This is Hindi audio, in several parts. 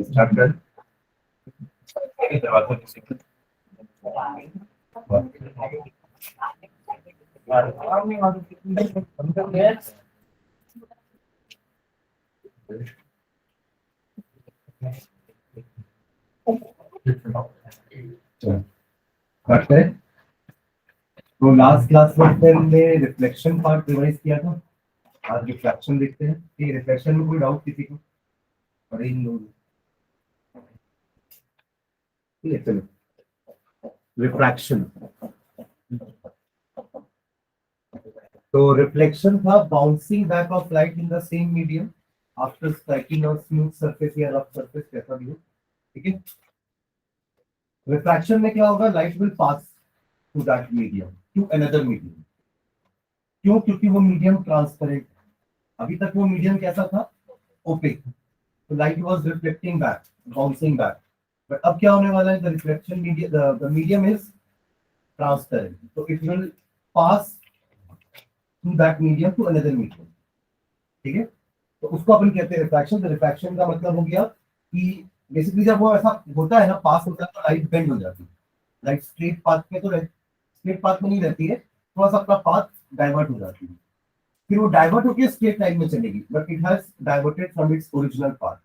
स्टार्ट कर। तो लास्ट क्लास में हमने रिफ्लेक्शन पार्ट रिवाइज किया था। आज रिफ्लेक्शन देखते हैं कि रिफ्लेक्शन में कोई डाउट किसी को पड़े ही नहीं। ठीक है, चलो रिफ्रैक्शन। तो रिफ्लेक्शन था bouncing back of light in the same medium after striking on smooth surface या रफ सरफेस, कैसा भी हो। ठीक है, रिफ्रैक्शन में क्या होगा, light will pass to that medium to another medium. क्यों? क्योंकि वो मीडियम ट्रांसपेरेंट। अभी तक वो मीडियम कैसा था, ओपेक, तो light was reflecting back, bouncing back. But अब क्या होने वाला है, the reflection medium, the medium is transparent, तो it will pass to that medium to another medium. ठीक है, तो उसको अपन कहते हैं रिफ्रैक्शन। तो रिफ्रैक्शन का मतलब हो गया कि बेसिकली जब वो ऐसा होता है ना, पास होता है, तो लाइट बेंड हो जाती है। लाइट स्ट्रेट पाथ में तो स्ट्रेट पाथ में नहीं रहती है, थोड़ा सा अपना पाथ डाइवर्ट हो जाती है, फिर वो डाइवर्ट होकर स्ट्रेट लाइन में चलेगी, but it has diverted from its original path.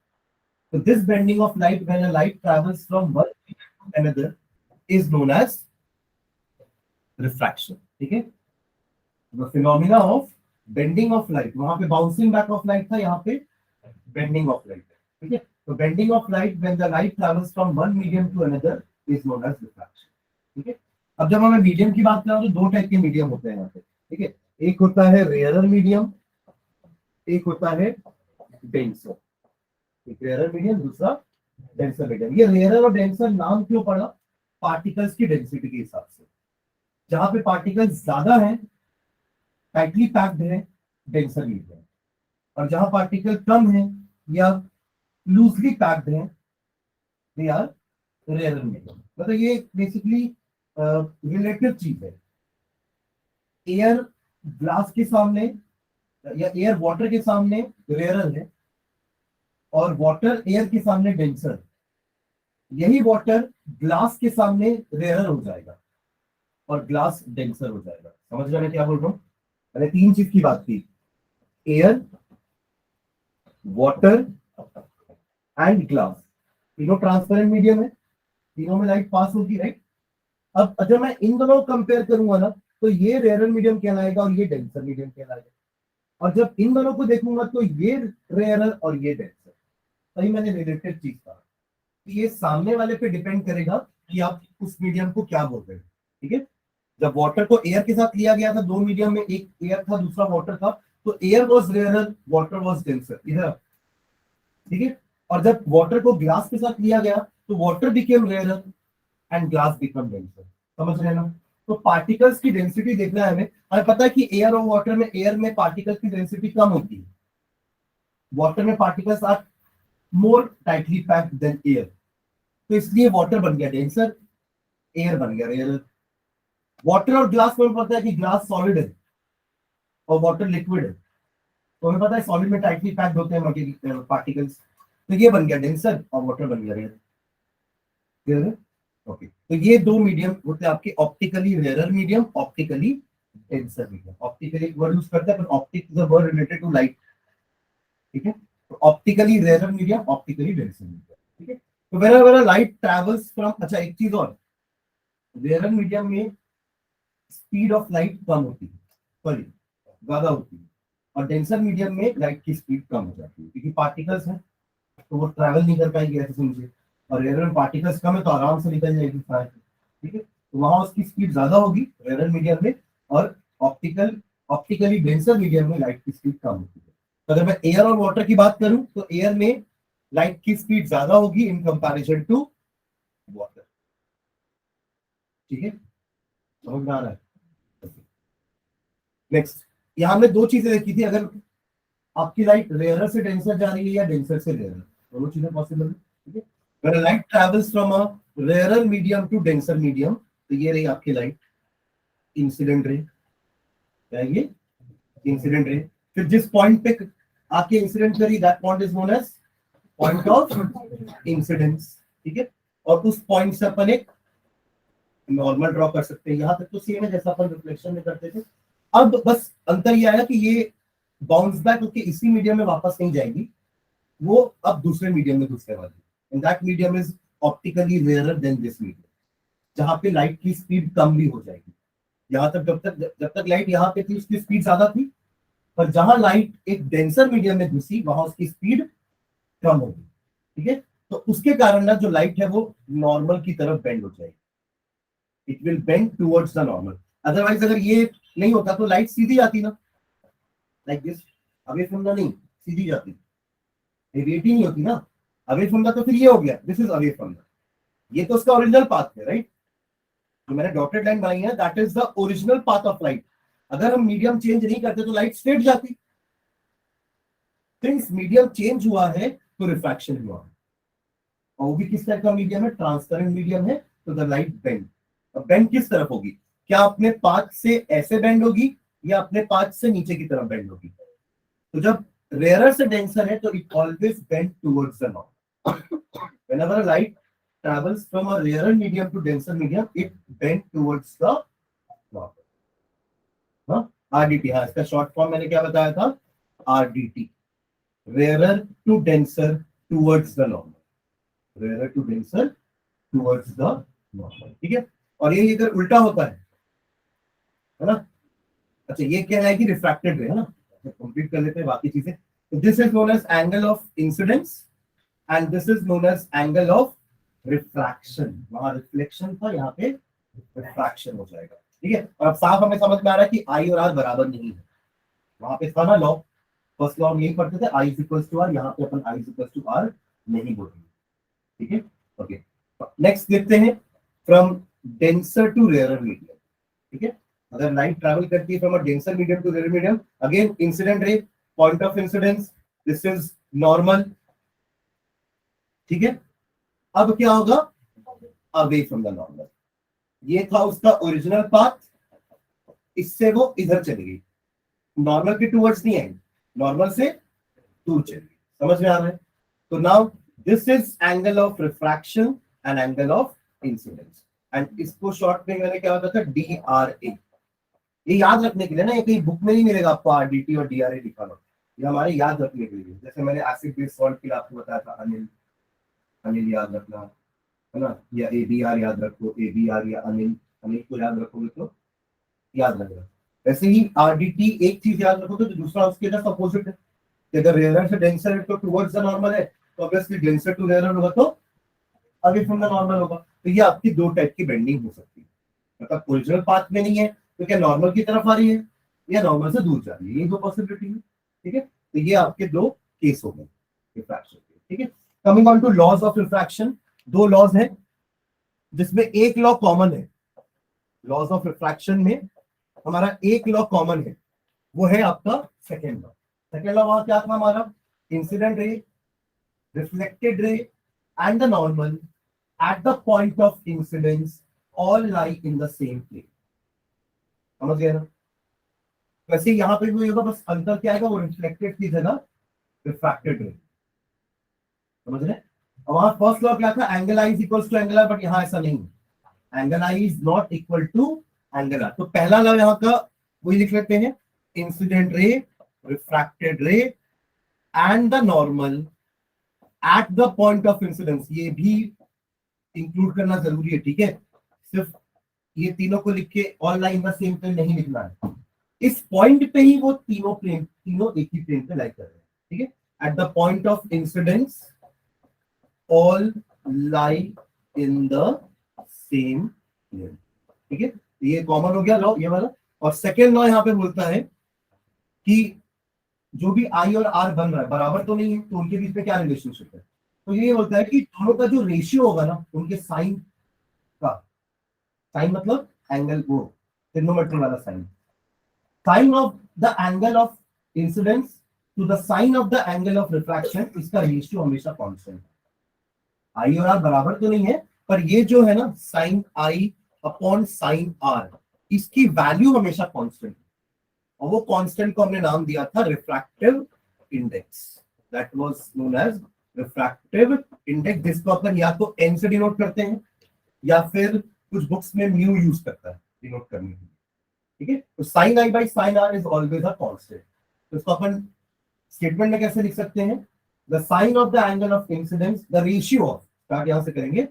So this bending of light when a light travels from one medium to another is known as refraction. ठीक है, the phenomena of bending of light, वहां पे bouncing back of light था, यहाँ पे bending of light है। ठीक है, तो bending of light when the light travels from one medium to another is known as refraction. ठीक है, अब जब हमें मीडियम की बात करें तो दो टाइप के मीडियम होते हैं यहाँ पे। ठीक है, एक होता है रेयरर मीडियम, एक होता है डेंसर। एक रेयरर मीडियम, दूसरा डेंसर मीडियम। ये रेयरर और डेंसर नाम क्यों पड़ा, पार्टिकल्स की डेंसिटी के हिसाब से। जहां पे पार्टिकल्स ज्यादा हैं, टाइटली पैक्ड है, डेंसर मीडियम, और जहां पार्टिकल कम है या लूजली पैक्ड है, दे आर रेयरर मीडियम। मतलब ये बेसिकली रिलेटिव चीज है। एयर ग्लास के सामने या एयर वाटर के सामने रेयरर है, और वाटर एयर के सामने डेंसर। यही वाटर ग्लास के सामने रेयरर हो जाएगा और ग्लास डेंसर हो जाएगा। समझ रहे हैं क्या बोल रहा हूं? मैंने तीन चीज की बात की, एयर, वाटर एंड ग्लास। तीनों ट्रांसपेरेंट मीडियम है, तीनों में लाइट पास होगी, राइट। अब अगर मैं इन दोनों कंपेयर करूंगा ना, तो ये रेयरर मीडियम कहलाएगा और ये डेंसर मीडियम कहलाएगा। और जब इन दोनों को देखूंगा तो ये रेयरर और ये डेंसर। तभी मैंने रिलेटेड चीज कहा, ये सामने वाले पे डिपेंड करेगा कि आप उस मीडियम को क्या बोल रहे हैं। ठीक है, जब वाटर को एयर के साथ लिया गया था, दो मीडियम में, एक एयर था दूसरा वाटर था, तो air was rarer, water was denser, इधर। ठीक है, और जब वाटर को ग्लास के साथ लिया गया तो water became rarer and glass become denser. समझ रहे हैं ना? तो पार्टिकल्स की डेंसिटी देखना है हमें। हमें पता है कि एयर और वाटर में, एयर में पार्टिकल्स की डेंसिटी कम होती है, वाटर में particles are more tightly packed than air, तो इसलिए वाटर बन गया डेंसर, एयर बन गया रेयर। वाटर और ग्लास में पता है कि ग्लास सॉलिड है और वाटर लिक्विड है, तो हमें पता है सॉलिड में टाइटली पैक्ड होते हैं पार्टिकल्स, तो ये बन गया डेंसर और वाटर बन गया रेयर। क्लियर है? ओके, तो ये दो मीडियम होते हैं आपके, optically rarer medium, optically denser medium. Optically word use करते हैं पर optic is a word related to light. ठीक है, तो optically rarer medium, optically denser medium. ठीक है, तो whenever लाइट ट्रैवल्स फ्रॉम, अच्छा एक चीज और, रेयरर मीडियम में स्पीड ऑफ लाइट कम होती है, सॉरी ज्यादा होती है, और डेंसर मीडियम में लाइट की स्पीड कम हो जाती है, क्योंकि पार्टिकल्स हैं तो वो ट्रैवल नहीं कर पाएंगे ऐसे समझिए, और रेयर में पार्टिकल्स कम है तो आराम से निकल जाएगी फायर। ठीक है, तो वहां उसकी स्पीड ज्यादा होगी रेयर मीडियम में, और ऑप्टिकली डेंसर मीडियम में लाइट की स्पीड कम होती है। तो अगर मैं एयर और वाटर की बात करूं तो एयर में लाइट की स्पीड ज्यादा होगी इन कंपैरिजन टू वाटर। ठीक है, समझ में आ रहा है? नेक्स्ट, यहां हमने दो चीजें देखी थी, अगर आपकी लाइट रेयरर से डेंसर जा रही है या डेंसर से रेयरर, दोनों चीजें पॉसिबल है। ठीक है, when a light travels from a rarer medium to denser medium, तो ये रही आपकी लाइट, इंसिडेंट रे। क्या है ये? Incident ray. फिर जिस पॉइंट पे आके इंसिडेंट करी, that point is known as point of incidence, ठीक है। और उस पॉइंट से अपन एक नॉर्मल ड्रॉ कर सकते हैं। यहां तक तो सेम है जैसा अपन रिफ्लेक्शन में करते थे। अब बस अंतर ये आया कि ये बाउंस बैक होके इसी मीडियम में वापस नहीं जाएगी, वो अब दूसरे मीडियम में घुसने वाली है। And that medium is optically rarer than this medium, जहां पे लाइट की स्पीड कम भी हो जाएगी। यहाँ तक जब तक लाइट यहाँ पे थी उसकी स्पीड ज्यादा थी, पर जहां लाइट एक डेंसर मीडियम में घुसी वहां उसकी स्पीड कम होगी, ठीक है। तो उसके कारण ना जो लाइट है वो नॉर्मल की तरफ बेंड हो जाएगी, it will bend towards the normal. Otherwise अगर ये नहीं होता तो लाइट सीधी जाती ना, like this, away from the, नहीं सीधी जाती, डेविएटिंग नहीं होती ना। अवे फ्रॉम द तो फिर ये हो गया, this is away from the, ये तो उसका ओरिजिनल पाथ है, राइट। जो मैंने डॉटेड लाइन बनाई है that is the original path of light. अगर हम मीडियम चेंज नहीं करते तो लाइट स्ट्रेट जाती। सिंस मीडियम चेंज हुआ है तो रिफ्रैक्शन हुआ, और वो भी किस टाइप का मीडियम है, ट्रांसपेरेंट मीडियम है, तो द लाइट बेंड। अब बेंड किस तरफ होगी, क्या अपने पाथ से ऐसे बेंड होगी या अपने पाथ से नीचे की तरफ बेंड होगी। तो जब रेयरर से डेंसर है तो it always bend towards the north. Whenever a light travels from a rarer medium to denser medium, it bend towards the north. हाँ, RDT, हाँ इसका शॉर्ट फॉर्म मैंने क्या बताया था, RDT, rarer to denser towards the normal, rarer to denser towards the normal, ठीक है। और ये अगर उल्टा होता है ना, अच्छा ये क्या है कि रिफ्रैक्टेड रे है ना, कंप्लीट कर लेते हैं बाकी चीजें। तो this is known as angle of incidence and this is known as angle of refraction. वहां रिफ्लेक्शन था, यहाँ पे रिफ्रैक्शन हो जाएगा, ठीक है। और अब साफ हमें समझ में आ रहा है कि आई और आर बराबर नहीं है। वहां पे था ना लॉ, फर्स्ट लॉ हम यही पढ़ते थे, I is equals to R, यहाँ पे अपन I is equals to R नहीं बोलेंगे, ठीक है। ओके, नेक्स्ट देखते हैं from denser to rarer medium, ठीक है। अगर लाइट ट्रैवल करती है from a denser medium to rarer medium, again incident ray, point of incidence, this is normal, ठीक है। अब क्या होगा, अवे फ्रॉम द नॉर्मल। ये था उसका ओरिजिनल पाथ, इससे वो इधर चली गई, नॉर्मल के टुवर्ड्स नहीं आएगी, नॉर्मल से दूर चली गई। समझ में आ रहा है। तो now this is angle of refraction and angle of incidence, and इसको शॉर्ट में मैंने क्या होता था, DRA। ये याद रखने के लिए ना, ये कहीं बुक में नहीं मिलेगा आपको RDT और DRA लिखा हुआ, ये हमारे याद रखने के लिए। जैसे मैंने एसिड बेस सॉल्ट के लिए आपको बताया था, अनिल, अनिल याद रखना है ना, या ABR याद रखो, ABR या अनिल, अनिल को याद रखोगे तो याद लगेगा। वैसे ही RDT एक चीज याद रखोगे तो दूसरा उसके जस्ट अपोजिट है। अगर रेयरर से डेंसर है तो टुवर्ड्स द नॉर्मल है, तो ऑब्वियसली डेंसर टू रेयरर होगा तो अवे फ्रॉम द नॉर्मल होगा। तो ये आपकी दो टाइप की बेंडिंग हो सकती है, मतलब ओरिजिनल पाथ में नहीं है तो क्या नॉर्मल की तरफ आ रही है या नॉर्मल से दूर जा रही है, ये दो पॉसिबिलिटी है, ठीक है। तो ये आपके दो केस हो गए रिफ्रैक्शन के, ठीक है। Coming on to laws of refraction, दो लॉज हैं जिसमें एक लॉ कॉमन है। लॉज ऑफ रिफ्रैक्शन में हमारा एक लॉ कॉमन है, वो है आपका सेकेंड लॉ। सेकेंड लॉ वहां क्या था हमारा, incident ray, reflected ray and the normal at the point of incidence all lie in the same plane. समझ गए ना। वैसे यहाँ पे भी होगा, बस अंतर क्या आएगा, वो रिफ्लेक्टेड की जगह रिफ्रैक्टेड रे, समझ रहे। और वहां फर्स्ट लॉ क्या था, angle I is equals to angle R, but यहाँ ऐसा नहीं है, angle I is not equal to angle R. तो पहला लॉ यहाँ का वही लिख लेते हैं, इंसिडेंट रे, रिफ्रैक्टेड रे and the normal at the point of incidence, ये भी इंक्लूड करना जरूरी है, ठीक है। सिर्फ ये तीनों को लिख के all line the same plane नहीं लिखना है, इस पॉइंट पे ही वो तीनों प्लेन, तीनों एक ही प्लेन पे लाई कर रहे हैं, ठीक है। At the point of incidence all lie in the same plane, ठीक है। ये कॉमन हो गया लॉ ये वाला। और सेकेंड लॉ यहाँ पे बोलता है कि जो भी आई और आर बन रहा है बराबर तो नहीं है, तो उनके बीच में क्या रिलेशनशिप है। तो ये बोलता है कि दोनों का जो रेशियो होगा ना उनके साइन का, साइन मतलब एंगल, वो ट्रिग्नोमेट्री वाला sine, sine of the angle of incidence to the sine of the angle of refraction, इसका रेशियो हमेशा कांस्टेंट है। आई और आर बराबर तो नहीं है, पर ये जो है ना sine I upon sine R, इसकी वैल्यू हमेशा कांस्टेंट है, और वो कांस्टेंट को हमने नाम दिया था refractive index, that was known as refractive index, जिसको अपन या तो एन से डिनोट करते हैं या फिर कुछ बुक्स में म्यू यूज करता है डिनोट करने के लिए, ठीक है। तो sine I by sine R is always a constant. तो इसको अपन स्टेटमेंट में कैसे लिख सकते हैं, the sine of the angle of incidence, the ratio of, start यहां से करेंगे,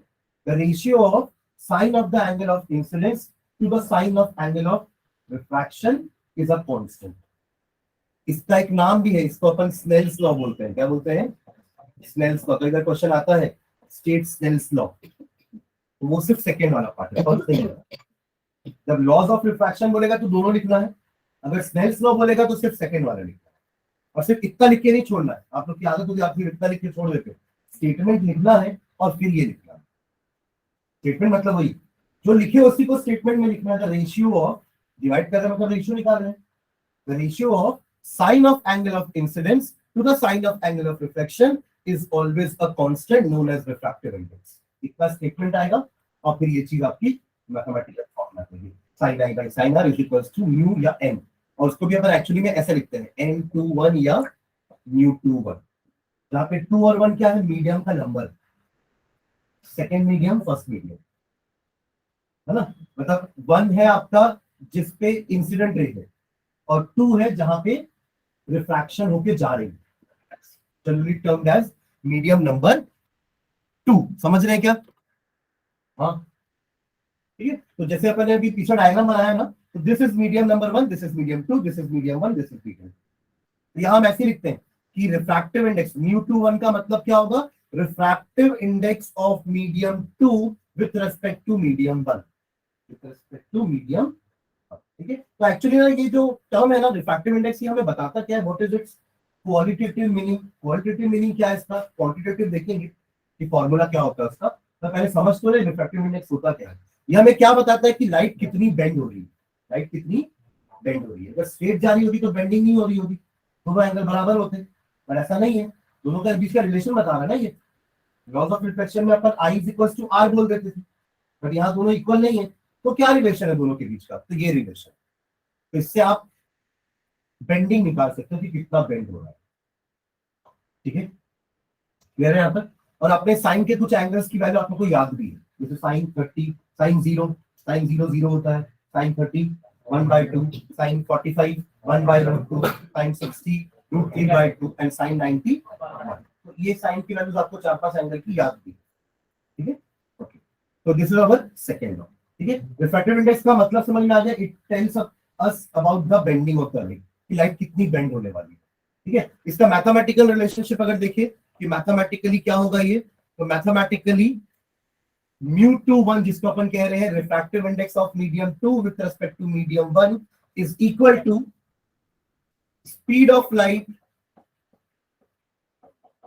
the ratio of sine of the angle of incidence to the sine of angle of refraction is a constant. इसका एक नाम भी है, इसको अपन स्नेल्स लॉ बोलते हैं। क्या बोलते हैं? Snell's law. तो अगर क्वेश्चन आता है स्टेट स्नेल्स लॉ, तो वो सिर्फ सेकेंड वाला पार्ट है, फर्स्ट नहीं है। जब लॉज ऑफ रिफ्रैक्शन बोलेगा तो दोनों लिखना है, अगर स्नेल्स लॉ बोलेगा तो सिर्फ सेकेंड वाला लिखना है। और सिर्फ इतना लिख के नहीं छोड़ना है, आप लोग की आदत होगी आप इतना लिख के छोड़ देते हो। स्टेटमेंट लिखना है और फिर ये लिखना है। स्टेटमेंट मतलब वही जो लिखे उसी को स्टेटमेंट में लिखना है। रेशियो ऑफ, डिवाइड कर रहे हैं मतलब रेशियो निकाल रहे हैं, the ratio of sine of angle of incidence to the sine of angle of reflection is always a constant known as refractive index. इतना स्टेटमेंट आएगा और फिर ये चीज आपकी मैथमेटिकल फॉर्मूला होगी, sine I by sine R is equals to mu या एन। और उसको भी अपन एक्चुअली में ऐसे लिखते हैं, n21 या μ21, जहां पे 2 और 1 क्या है? मीडियम का number, second medium first medium, है ना। मतलब 1 है आपका जिसपे इंसिडेंट रे है, और 2 है जहां पे रिफ्रैक्शन होके जा रही है, generally termed as medium number 2। समझ रहे हैं क्या? हाँ, ठीक है। तो जैसे अपन ने अभी पीछे डायग्राम बनाया ना, तो this is medium number 1, this is medium 2, this is medium 1, this is medium. तो यहां हम ऐसे लिखते हैं कि रिफ्रैक्टिव इंडेक्स μ21 का मतलब क्या होगा? Refractive index of medium 2 with respect to medium 1, with respect to medium, ठीक है। तो एक्चुअली ना ये जो टर्म है ना रिफ्रैक्टिव इंडेक्स, ये हमें बताता क्या है? What is it's qualitative meaning? Qualitative meaning क्या है इसका? क्वांटिटेटिव देखेंगे कि फॉर्मूला क्या होता है उसका। तो पहले समझ तो ले रिफ्रैक्टिव इंडेक्स होता क्या है। ये हमें क्या बताता है कि लाइट कितनी बेंड हो रही है, लाइट कितनी बेंड हो रही है। अगर स्ट्रेट जा रही होगी तो बेंडिंग नहीं हो रही होगी, दोनों एंगल बराबर होते हैं, पर ऐसा नहीं है। दोनों के बीच का रिलेशन बता रहा है ना ये। लॉज ऑफ रिफ्लेक्शन में अपन I is equal to R बोल देते थे, बट यहाँ दोनों इक्वल नहीं है, तो क्या रिलेशन है दोनों के बीच का? तो ये रिलेशन। तो इससे आप बेंडिंग निकाल सकते हो कि कितना बेंड हो रहा है, ठीक है। क्लियर है यहाँ तक? और अपने साइन के कुछ एंगल्स की वैल्यू आप लोगों को याद भी है, जैसे साइन 30, साइन 0, साइन 0 0 होता है, sine 30 1/2, sine 45 1/2, sine 60 √3/2 and sine 90। तो ये साइन की वैल्यूज आपको 4-5 एंगल की याद भी, ठीक है। ओके, तो this is our second law, ठीक है। रिफ्रैक्टिव इंडेक्स का मतलब समझ में आ गया, it tells us about the bending of the light, कि लाइट कितनी बेंड होने वाली है, ठीक है। इसका मैथमेटिकल रिलेशनशिप अगर देखिए कि मैथमेटिकली क्या होगा ये, तो मैथमेटिकली μ21 जिसको अपन कह रहे हैं refractive index of medium 2 with respect to medium 1 is equal to speed of light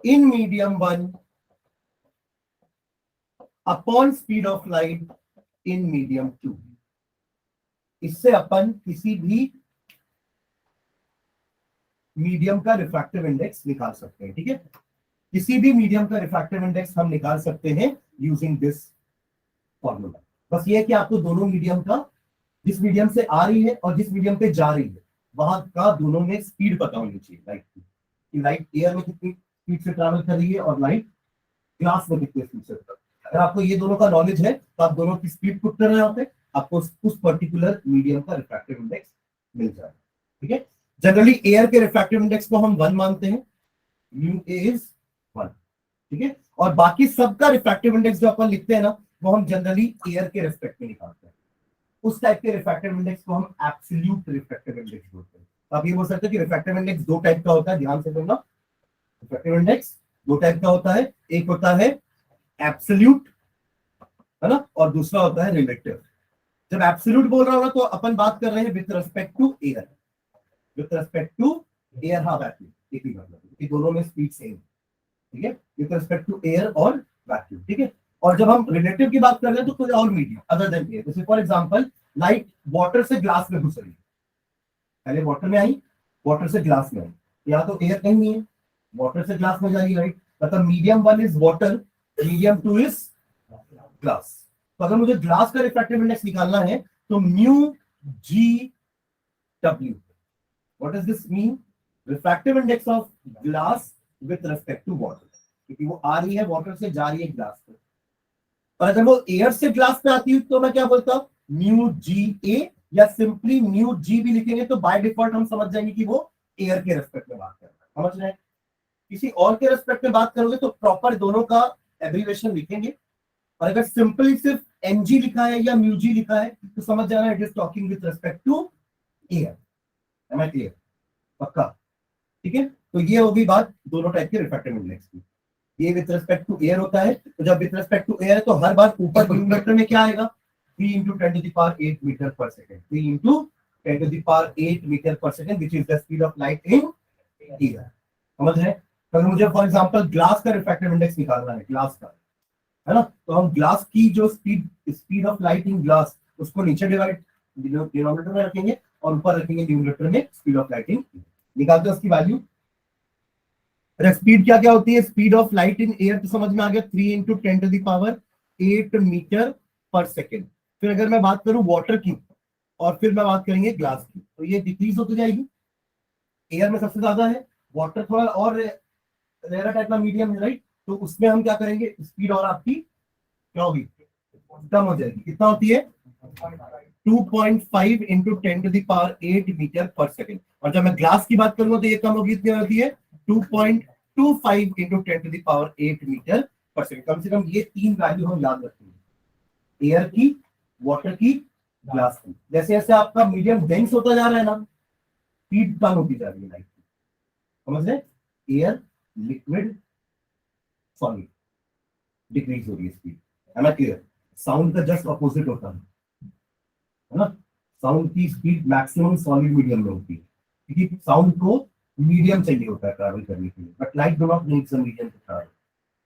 in medium 1 upon speed of light in medium 2। इससे अपन किसी भी मीडियम का रिफ्रैक्टिव इंडेक्स निकाल सकते हैं, ठीक है। किसी भी मीडियम का रिफ्रैक्टिव इंडेक्स हम निकाल सकते हैं यूजिंग दिस फॉर्मूला। बस ये है कि आपको दोनों मीडियम का, जिस मीडियम से आ रही है और जिस मीडियम पे जा रही है, वहां का दोनों में स्पीड पता होनी चाहिए लाइट की, कि लाइट एयर में कितनी स्पीड से ट्रैवल कर रही है और लाइट ग्लास में कितनी स्पीड से ट्रैवल कर रही है। अगर आपको ये दोनों का नॉलेज है तो आप दोनों की स्पीड पुट कर रहे होते हैं, आपको उस पर्टिकुलर मीडियम का रिफ्रैक्टिव इंडेक्स मिल जाएगा, ठीक है। जनरली एयर के रिफ्रैक्टिव इंडेक्स को हम 1 मानते हैं, म्यू ए इज 1, ठीक है। और बाकी सबका रिफ्रैक्टिव इंडेक्स जो अपन लिखते हैं ना, वो हम जनरली एयर के रिस्पेक्ट में निकालते हैं। उस टाइप के रिफ्रैक्टिव इंडेक्स को हम एब्सोल्यूट रिफ्रैक्टिव इंडेक्स बोलते हैं। तो आप ये बोल सकते हैं कि रिफ्रैक्टिव इंडेक्स 2 टाइप का होता है, ध्यान से सुनना। रिफ्रैक्टिव इंडेक्स 2 टाइप का होता है, एक होता है एब्सोल्यूट, है ना, और दूसरा होता है रिलेटिव। जब एब्सोल्यूट बोल रहा हूं ना, तो अपन बात कर रहे हैं with respect to air, with respect to air. हाँ वैक्यूम, एक ही मतलब, कि दोनों में स्पीड सेम, ठीक है, विद रिस्पेक्ट टू एयर और वैक्यूम, ठीक है। और जब हम रिलेटिव की बात कर रहे हैं तो कोई और मीडियम अदर देन एयर, जैसे फॉर एग्जांपल लाइट वाटर से ग्लास में घुस रही है, पहले वाटर में आई, वाटर से ग्लास में आई, यहाँ तो एयर कहीं नहीं है, वाटर से ग्लास में जा रही है, राइट। मतलब medium 1 is water, medium 2 is glass. तो अगर मुझे ग्लास का रिफ्रैक्टिव इंडेक्स निकालना है तो mu G W, what is this mean? Refractive index of glass with respect to water. क्योंकि वो आ रही है वाटर से, जा रही है ग्लास पे। और अगर वो एयर से ग्लास पे आती है तो मैं क्या बोलता हूँ, म्यू जी ए, या सिंपली म्यू जी भी लिखेंगे तो बाय डिफॉल्ट हम समझ जाएंगे कि वो एयर के रेस्पेक्ट में बात कर रहा है। समझ रहे हैं? किसी और के रेस्पेक्ट में बात करोगे तो प्रॉपर दोनों का एब्रीवेशन लिखेंगे। और अगर सिंपली सिर्फ एनजी लिखा है या म्यूजी लिखा है तो समझ जाना it is talking with respect to air. Am I clear? पक्का? ठीक है, तो ये होगी बात दोनों टाइप के रिफ्रैक्टिव इंडेक्स की। ये विद रिस्पेक्ट टू एयर होता है, तो जब विद रिस्पेक्ट टू एयर है तो हर बार ऊपर न्यूमरेटर में क्या आएगा, 3 into 10⁸ metre per second, 3 into 10⁸ metre per second, which is the speed of light in air. समझ रहे हैं? तो अगर मुझे फॉर एग्जांपल ग्लास का रिफ्रैक्टिव इंडेक्स निकालना है, ग्लास का, है ना, तो हम ग्लास की जो speed of light in glass, उसको नीचे डिनोमिनेटर में रखेंगे और ऊपर रखेंगे न्यूमरेटर में स्पीड ऑफ लाइट इन। निकालते हैं उसकी वैल्यू। स्पीड क्या क्या होती है, speed of light in air तो समझ में आ गया, 3 इंटू 10⁸ मीटर पर सेकेंड। फिर अगर मैं बात करूं वाटर की, और फिर मैं बात करेंगे ग्लास की, तो ये डिक्रीज होती जाएगी। एयर में सबसे ज्यादा है, वाटर थोड़ा और रेयर टाइप का मीडियम है, राइट, तो उसमें हम क्या करेंगे, स्पीड और आपकी क्या होगी, कम हो जाएगी। कितना होती है, 2.5 इंटू 10⁸ मीटर पर सेकेंड। और जब मैं ग्लास की बात करूंगा तो ये कम होगी, कितनी होती है, 2.25 इंटू 10⁸ मीटर पर सेकेंड। कम से कम ये तीन वैल्यू हम याद रखेंगे, एयर की, वाटर की, ग्लास की। जैसे जैसे आपका मीडियम डेंस होता जा रहा है ना, स्पीड कम होती जा रही है लाइट की। समझ रहे? एयर, लिक्विड, सॉलिड, डिक्रीज हो रही है स्पीड। है ना क्लियर? साउंड का जस्ट अपोजिट होता है ना, साउंड की स्पीड मैक्सिमम सॉलिड मीडियम में होती है, क्योंकि साउंड को मीडियम चाहिए होता है ट्रैवल करने के लिए, but light do not needs a medium to travel.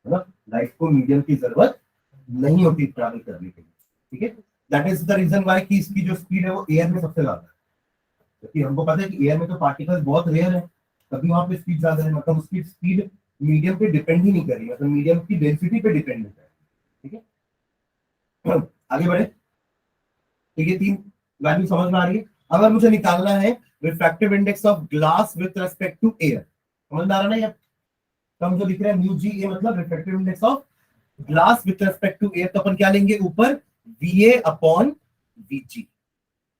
है ना, लाइट को मीडियम की जरूरत नहीं होती ट्रैवल करने के लिए। ठीक है, that is the reason why कि इसकी जो स्पीड है वो एयर में सबसे ज्यादा है, क्योंकि हमको पता है कि एयर में तो पार्टिकल्स बहुत रेयर है, तभी वहां पे स्पीड ज्यादा है। मतलब उसकी स्पीड मीडियम पे डिपेंड ही नहीं कर रही, मतलब मीडियम की डेंसिटी पे डिपेंड होता है। ठीक है, आगे बढ़े। तो ये तीन वैल्यू समझ में आ रही है। अगर मुझे निकालना है refractive index of glass with respect to air, समझ में आ रहा है ना, कम जो लिख रहे हैं म्यू जी ए मतलब refractive index of glass with respect to air, तो अपन क्या लेंगे ऊपर, VA upon VG,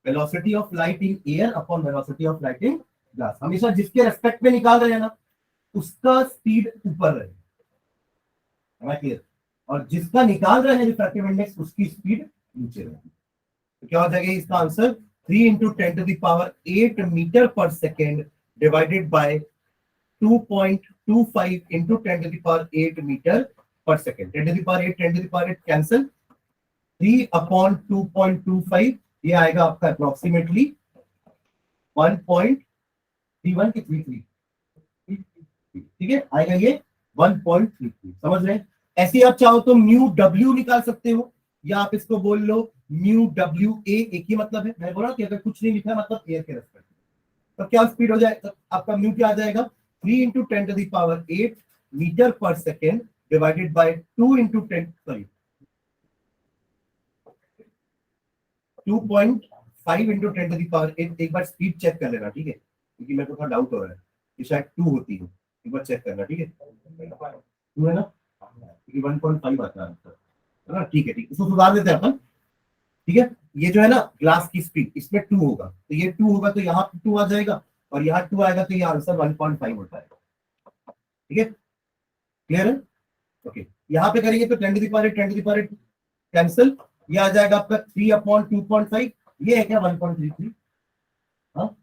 velocity of light in air upon velocity of light in glass. हमेशा जिसके रेस्पेक्ट में निकाल रहे हैं ना, उसका स्पीड ऊपर रहे, क्लियर, और जिसका निकाल रहे हैं रिफ्रैक्टिव इंडेक्स उसकी स्पीड नीचे रहे। तो क्या हो जाएगा इसका answer, 3 into 10⁸ metre per second divided by 2.25 into 10⁸ metre per second. 10⁸ cancel, 3 upon 2.25, ये आएगा आपका अप्रोक्सीमेटली 1.31 की 33। ठीक है, आएगा ये 1.33। समझ रहे हैं? ऐसे ही आप चाहो तो म्यू डब्ल्यू निकाल सकते हो, या आप इसको बोल लो म्यू डब्ल्यू ए, एक ही मतलब है। मैं बोला कि अगर कुछ नहीं लिखा मतलब एयर के रेस्पेक्ट, तो क्या स्पीड हो जाएगा आपका, म्यू क्या आ जाएगा, 3 into 10⁸ metre per second divided bye 2 into 2.5 into 10⁸। एक बार स्पीड चेक कर लेना, ठीक है, क्योंकि मेरे को थोड़ा डाउट हो रहा है कि शायद 2 होती है, एक बार चेक करना, ठीक है, 2 है ना, क्योंकि 1.5 आता है ना। ठीक है, ठीक, इसको सुधार देते हैं अपन। ठीक है, ये जो है ना ग्लास की स्पीड, इसमें 2 होगा, तो ये 2 होगा तो यहाँ 2 आ जाएगा, और यहाँ 2 आएगा, तो ये आंसर 1.5 होता है। ठीक है, क्लियर है? ओके, यहाँ पे करेंगे तो 10⁸ कैंसिल, ये आ जाएगा आपका 3 अपॉन 2.5, ये है क्या 1.33। हाँ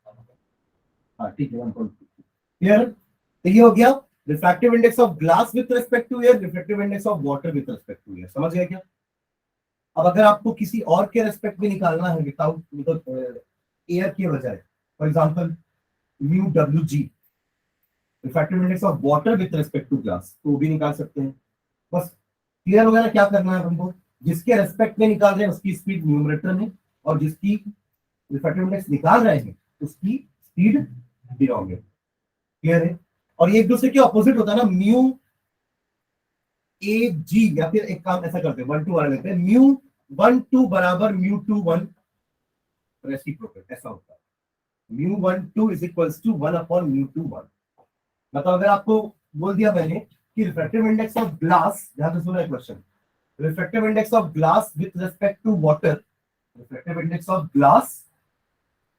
हाँ, ठीक है, 1.33। क्लियर? तो ये हो गया refractive index of glass with respect to air, refractive index of water with respect to air. समझ गए क्या? अब अगर आपको किसी और के रेस्पेक्ट में निकालना है विदाउट, मतलब एयर के बजाय, for example mu W G, refractive index of water with respect to glass, तो भी निकाल सकते हैं। बस क्लियर हो गया ना क्या करना है हमको, जिसके रेस्पेक्ट में निकाल रहे हैं उसकी स्पीड न्यूमरेटर में, और जिसकी रिफ्रैक्टिव इंडेक्स निकाल रहे हैं उसकी स्पीड डिनोमिनेटर। क्लियर है? और ये एक दूसरे के ऑपोजिट होता है ना, म्यू ए जी, या फिर एक काम ऐसा करते हैं 1 2 वाला लेते हैं, म्यू 1 2 बराबर म्यू 2 1 रेसिप्रोकल, ऐसा होता है, mu 1 2 is equals to 1 upon mu 2 1। मतलब अगर आपको बोल दिया मैंने कि रिफ्रैक्टिव इंडेक्स ऑफ ग्लास, ध्यान से सुनो question, refractive index of glass with respect to water, refractive index of glass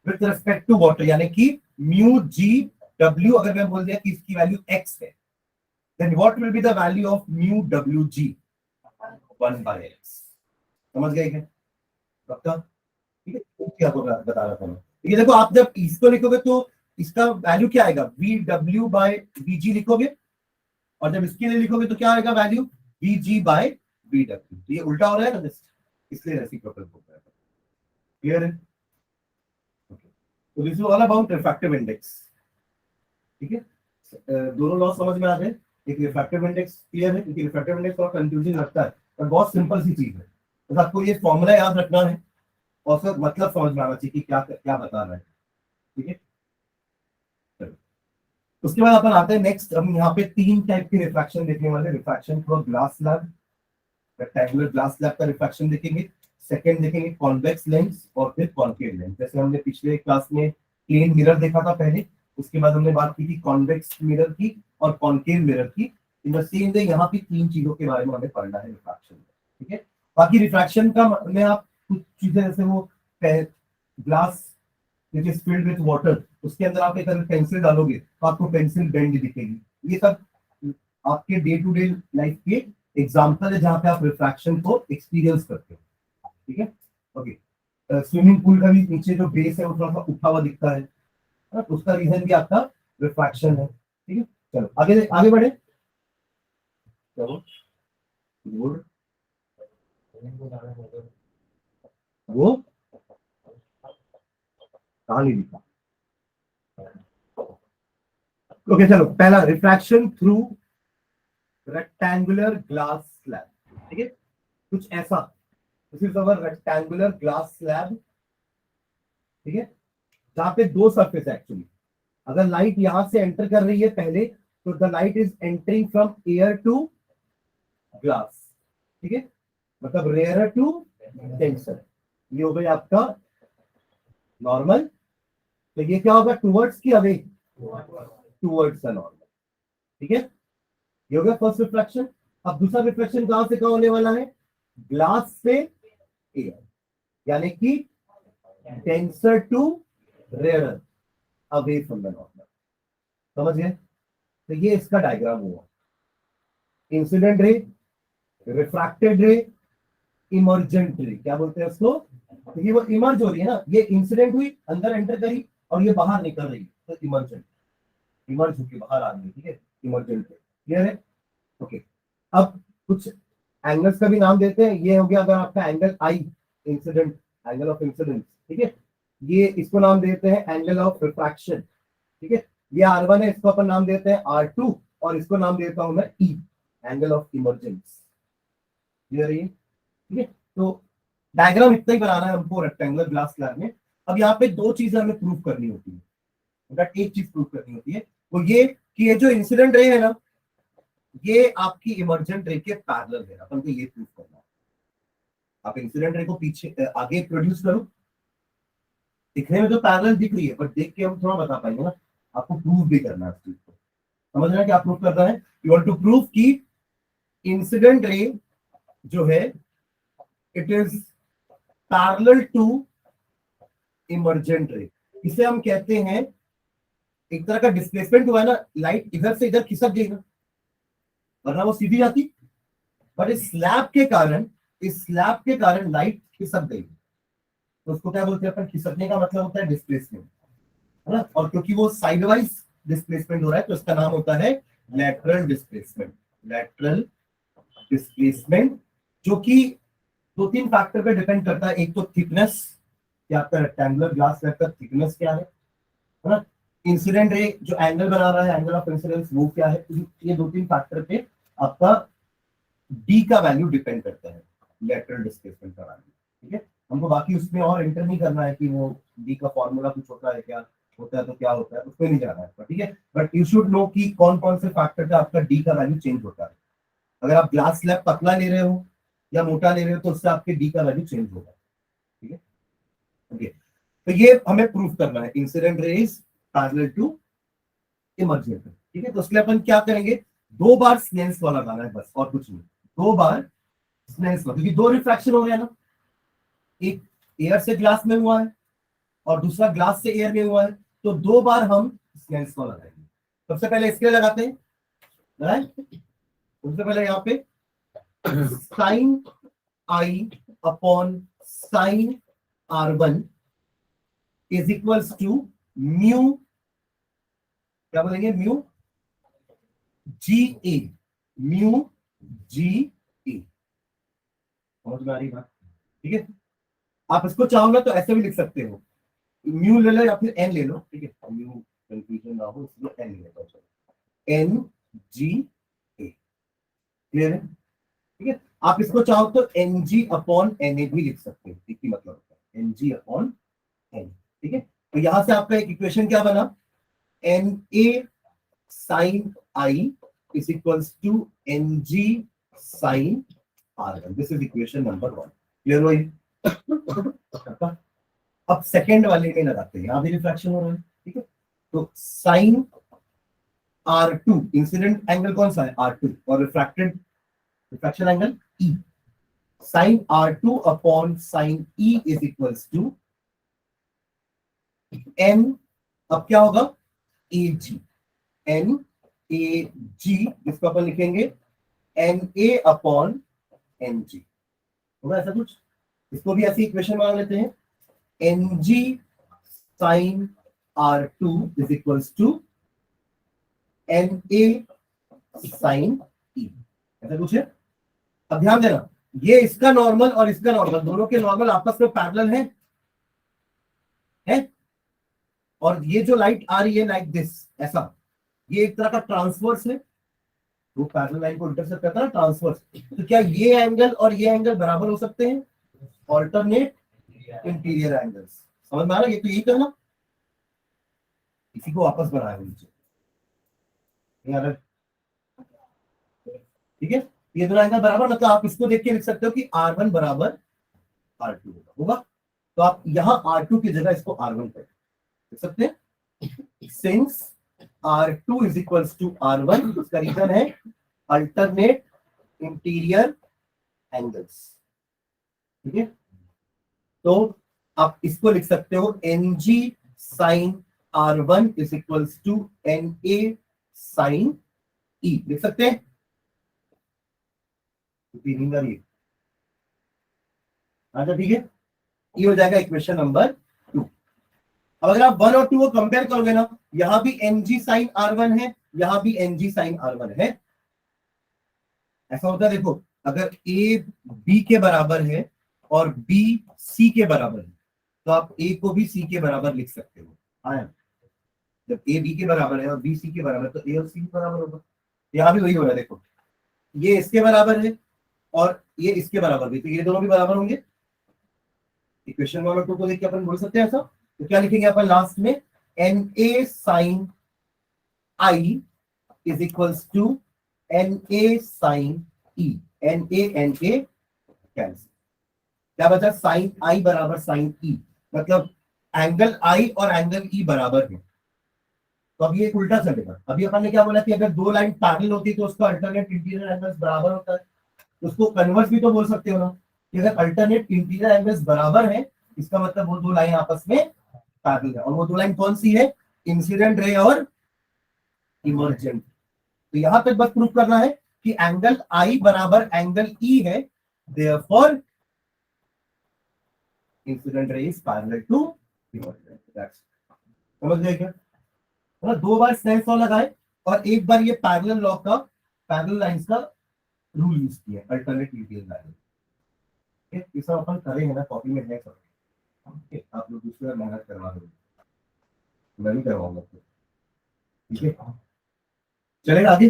with respect to water, यानी कि म्यू जी डब्ल्यू, अगर मैं बोल दिया कि इसकी वैल्यू x है, then what will be the value of mu wg? 1/x। समझ गए क्या पक्का? ठीक है, तो क्या बता रहा था मैं। ठीक है, देखो आप जब इसको लिखोगे तो इसका वैल्यू क्या आएगा, V W by V G लिखोगे, और जब इसके लिए लिखोगे तो क्या आएगा value, V G by V W. तो ये उल्टा हो रहा है ना, इसलिए रेसिप्रोकल होता है। क्लियर है? तो this is all about refractive index. ठीक है, दोनों लॉ समझ में आ गए। एक रिफ्रैक्टिव इंडेक्स क्लियर है, क्योंकि रिफ्रैक्टिव इंडेक्स थोड़ा कंफ्यूजिंग लगता है, पर बहुत सिंपल सी चीज है, बस आपको ये फॉर्मूला याद रखना है और फिर मतलब समझ में आना चाहिए कि क्या क्या बता रहा है। ठीक है, उसके बाद अपन आते हैं नेक्स्ट, हम यहाँ पे 3 टाइप के रिफ्रैक्शन देखने वाले, refraction through glass slab, rectangular glass slab का रिफ्रैक्शन देखेंगे, सेकंड देखेंगे कॉन्वेक्स लेंस, और फिर कॉन्केव लेंस। जैसे हमने पिछले क्लास में प्लेन मिरर देखा था पहले, उसके बाद हमने बात की थी कॉन्वेक्स मिरर की और कॉन्केव मिरर की। इन द सेम वे यहाँ पे 3 चीजों के बारे में हमें पढ़ना है रिफ्रैक्शन में। ठीक है, बाकी रिफ्रैक्शन का में आप कुछ चीजें जैसे वो glass which is filled with water, उसके अंदर आप एक अगर पेंसिल डालोगे तो आपको पेंसिल बेंड दिखेगी। ये सब आपके डे टू डे लाइफ के एग्जाम्पल है जहां पे आप रिफ्रैक्शन को एक्सपीरियंस करते हो। ठीक है, ओके। स्विमिंग पूल का भी नीचे जो बेस है वो थोड़ा सा उठा हुआ दिखता है, उसका रीजन भी आपका रिफ्रैक्शन है। ठीक है, चलो आगे आगे बढ़े। चलो गुड, वो कहाँ नहीं दिखा। ओके चलो, पहला refraction through rectangular glass slab. ठीक है, कुछ ऐसा, this is our rectangular glass slab. ठीक है, जहां पे 2 सरफेस है एक्चुअली। अगर लाइट यहां से एंटर कर रही है पहले, तो the light is entering from air to glass. ठीक है, मतलब रेयर टू डेंसर। ये हो गई आपका नॉर्मल, तो ये क्या होगा, टूवर्ड्स की अवे, टूवर्ड्स द नॉर्मल। ठीक है, ये हो गया फर्स्ट रिफ्रैक्शन। अब दूसरा रिफ्लेक्शन कहां से कहां होने वाला है, ग्लास से एयर, यानी कि denser to rare, away from the normal. समझ गए? तो ये इसका डायग्राम हुआ, इंसिडेंट रे, रिफ्रैक्टेड रे, इमर्जेंट रे। क्या बोलते हैं उसको, तो ये वो इमर्ज हो रही है ना, ये इंसिडेंट हुई, अंदर एंटर करी, और ये बाहर निकल रही, तो इमर्जेंट, इमर्ज होकर बाहर आ रही है। ठीक है, इमर्जेंट रे। क्लियर है? ओके, अब कुछ एंगल्स का भी नाम देते हैं। ये हो गया अगर आपका angle I, incident, angle of incidence. ठीक है, ये इसको नाम देते हैं एंगल ऑफ रिफ्रैक्शन। ठीक है, ये R1 है, इसको अपन नाम देते हैं R2, और इसको नाम देता हूं मैं E, angle of emergence. Clear है? ठीक है, तो डायग्राम इतना ही बनाना है हमको रेक्टेंगुलर ग्लास स्लैब में। अब यहाँ पे 2 चीजें हमें प्रूव करनी होती है, बट एक चीज प्रूव करनी होती है, वो ये कि ये जो इंसिडेंट रे है ना, ये आपकी इमर्जेंट रे के पैरेलल है। अपन को ये प्रूव करना है। आप इंसिडेंट रे को पीछे आगे प्रोड्यूस करो, दिखने में तो पैरेलल दिख रही है, बट देख के हम थोड़ा बता पाएंगे ना, आपको प्रूव भी करना है इस चीज को। समझ रहे हैं क्या प्रूव करना है? यू वांट टू प्रूव कि इंसिडेंट रे जो है it is parallel to emergent ray. इसे हम कहते हैं, एक तरह का डिस्प्लेसमेंट हुआ है ना, लाइट इधर से इधर खिसक गई ना, वरना वो सीधी जाती, बट इस स्लैब के कारण, इस स्लैब के कारण लाइट खिसक गई, तो उसको क्या बोलते हैं अपन, खिसकने का मतलब होता है डिस्प्लेसमेंट, है ना। और क्योंकि वो साइडवाइज डिस्प्लेसमेंट हो रहा है, तो इसका नाम होता है लैटरल डिस्प्लेसमेंट। लैटरल डिस्प्लेसमेंट, जो कि 2-3 फैक्टर पे डिपेंड करता है। एक तो थिकनेस, क्या आपका रेक्टेंगुलर ग्लास स्लैब का थिकनेस क्या है ना। इंसिडेंट रे जो एंगल बना रहा है, एंगल ऑफ इंसिडेंस, वो क्या है। ये 2-3 फैक्टर पे आपका डी का वैल्यू डिपेंड करता है, लेटरल डिस्प्लेसमेंट का वैल्यू। ठीक है, हमको बाकी उसमें और एंटर नहीं करना है कि वो डी का फॉर्मूला कुछ होता है, क्या होता है, तो क्या होता है, उसमें नहीं जाना है। ठीक है, बट यू शुड नो कि कौन कौन से फैक्टर पे आपका डी का वैल्यू चेंज होता है। अगर आप ग्लास स्लैब पतला ले रहे हो या मोटा ले रहे हो, तो उससे आपके डी का वैल्यू चेंज होगा। ठीक है, ओके, तो ये हमें प्रूव करना है, incident ray is parallel to emergent. ठीक है, तो उसके लिए अपन क्या करेंगे, 2 बार स्नेल्स लॉ लगाना है बस, और कुछ नहीं। 2 बार स्नेल्स लॉ, क्योंकि 2 रिफ्रैक्शन हो गया ना, एक एयर से ग्लास में हुआ है और दूसरा ग्लास से एयर में हुआ है, तो 2 बार हम स्नेल्स लॉ लगाएंगे। सबसे पहले इसके लिए लगाते हैं, सबसे पहले यहाँ पे sine I upon sine R1 is equals to mu, क्या बोलेंगे, म्यू जी ए, म्यू जी ए। समझ में आ रही बात? ठीक है, आप इसको चाहो ना तो ऐसे भी लिख सकते हो, म्यू ले लो या फिर एन ले लो, ठीक है, म्यू कंफ्यूजन ना हो इसलिए एन ले लेता हूं, एन जी ए। क्लियर है? ठीक है, आप इसको चाहो तो N G upon N A भी लिख सकते हो, एक ही मतलब होता है, एन जी अपॉन एन। ठीक है, तो यहां से आपका एक इक्वेशन क्या बना, N A sine I is equals to N G sine R1। This is equation number 1। Clear हुई? अब सेकेंड वाले में लगाते हैं, यहां भी रिफ्रैक्शन हो रहा है, ठीक है, तो साइन R2, इंसिडेंट एंगल कौन सा है, R2, और refracted refraction angle E, sine R2 upon sine E is equals to N, अब क्या होगा, AG, N A G, जिसको अपन लिखेंगे NA अपॉन NG, होगा ऐसा कुछ। इसको भी ऐसी इक्वेशन बना लेते हैं, NG sine R2 is equals to NA sine E, ऐसा कुछ है। अब ध्यान देना, ये इसका नॉर्मल और इसका नॉर्मल, दोनों के नॉर्मल आपस में पैरेलल है, और ये जो लाइट आ रही है लाइक दिस, ऐसा, ये एक तरह का ट्रांसवर्स है, वो पैरेलल लाइन को इंटरसेक्ट करता है ना, ट्रांसवर्स। तो क्या ये एंगल और ये एंगल बराबर हो सकते हैं, ऑल्टरनेट इंटीरियर एंगल्स। समझ में आ रहा है? ये तो यही करना, इसी को वापस बनाया नीचे, ठीक है, ये दोनों एंगल बराबर, मतलब आप इसको देख के लिख सकते हो कि R1 बराबर R2 होगा, तो आप यहां R2 की जगह इसको R1 कर लिख सकते हैं। Since R2 is equals to R1, उसका रीजन है अल्टरनेट इंटीरियर एंगल्स, ठीक है, तो आप इसको लिख सकते हो NG sine R1 is equals to NA sine E, लिख सकते हैं। अच्छा ठीक है, ये हो जाएगा इक्वेशन नंबर 2। अब अगर आप 1 और 2 को कंपेयर करोगे ना, यहां भी NG साइन R1 है, यहां भी NG साइन R1 है। ऐसा होता है, देखो, अगर A B के बराबर है और B C के बराबर है, तो आप A को भी C के बराबर लिख सकते हो। हाँ, जब A B के बराबर है और B C के बराबर है, तो A और C के बराबर होगा। यहां भी वही हो रहा है, देखो, ये इसके बराबर है और ये इसके बराबर भी, तो ये दोनों भी बराबर होंगे। इक्वेशन नंबर 2 को देख के अपन बोल सकते हैं ऐसा, तो क्या लिखेंगे अपन लास्ट में, NA sine I is equals to NA sine E, NA cancel, क्या बचा, साइन I बराबर साइन E, मतलब एंगल I और एंगल E बराबर है, तो अब ये उल्टा चलेगा। अभी अपन ने क्या बोला कि अगर 2 लाइन पैरेलल होती तो उसका अल्टरनेट इंटीरियर एंगल्स बराबर होता है, उसको कन्वर्स भी तो बोल सकते हो ना, कि अगर अल्टरनेट इंटीरियर एंगल्स बराबर है, इसका मतलब वो 2 लाइन आपस में पैरेलल है, और वो 2 लाइन कौन सी है, इंसिडेंट रे और इमर्जेंट। तो यहां तक बस प्रूफ करना है कि एंगल I बराबर एंगल E है, therefore incident ray is parallel to emergent. That's, समझ गए क्या? मतलब 2 बार स्नेल्स लॉ लगाए और एक बार ये पैरेलल लॉ का, पैरेलल लाइंस का रूल यूज किया, अल्टरनेट इंटीरियर लाइन। ये सब अपन करेंगे ना, कॉपी में है सब, आप लोग दूसरी बार मेहनत करवा दो, मैं नहीं करवाऊंगा, ठीक है, चलेगा आगे।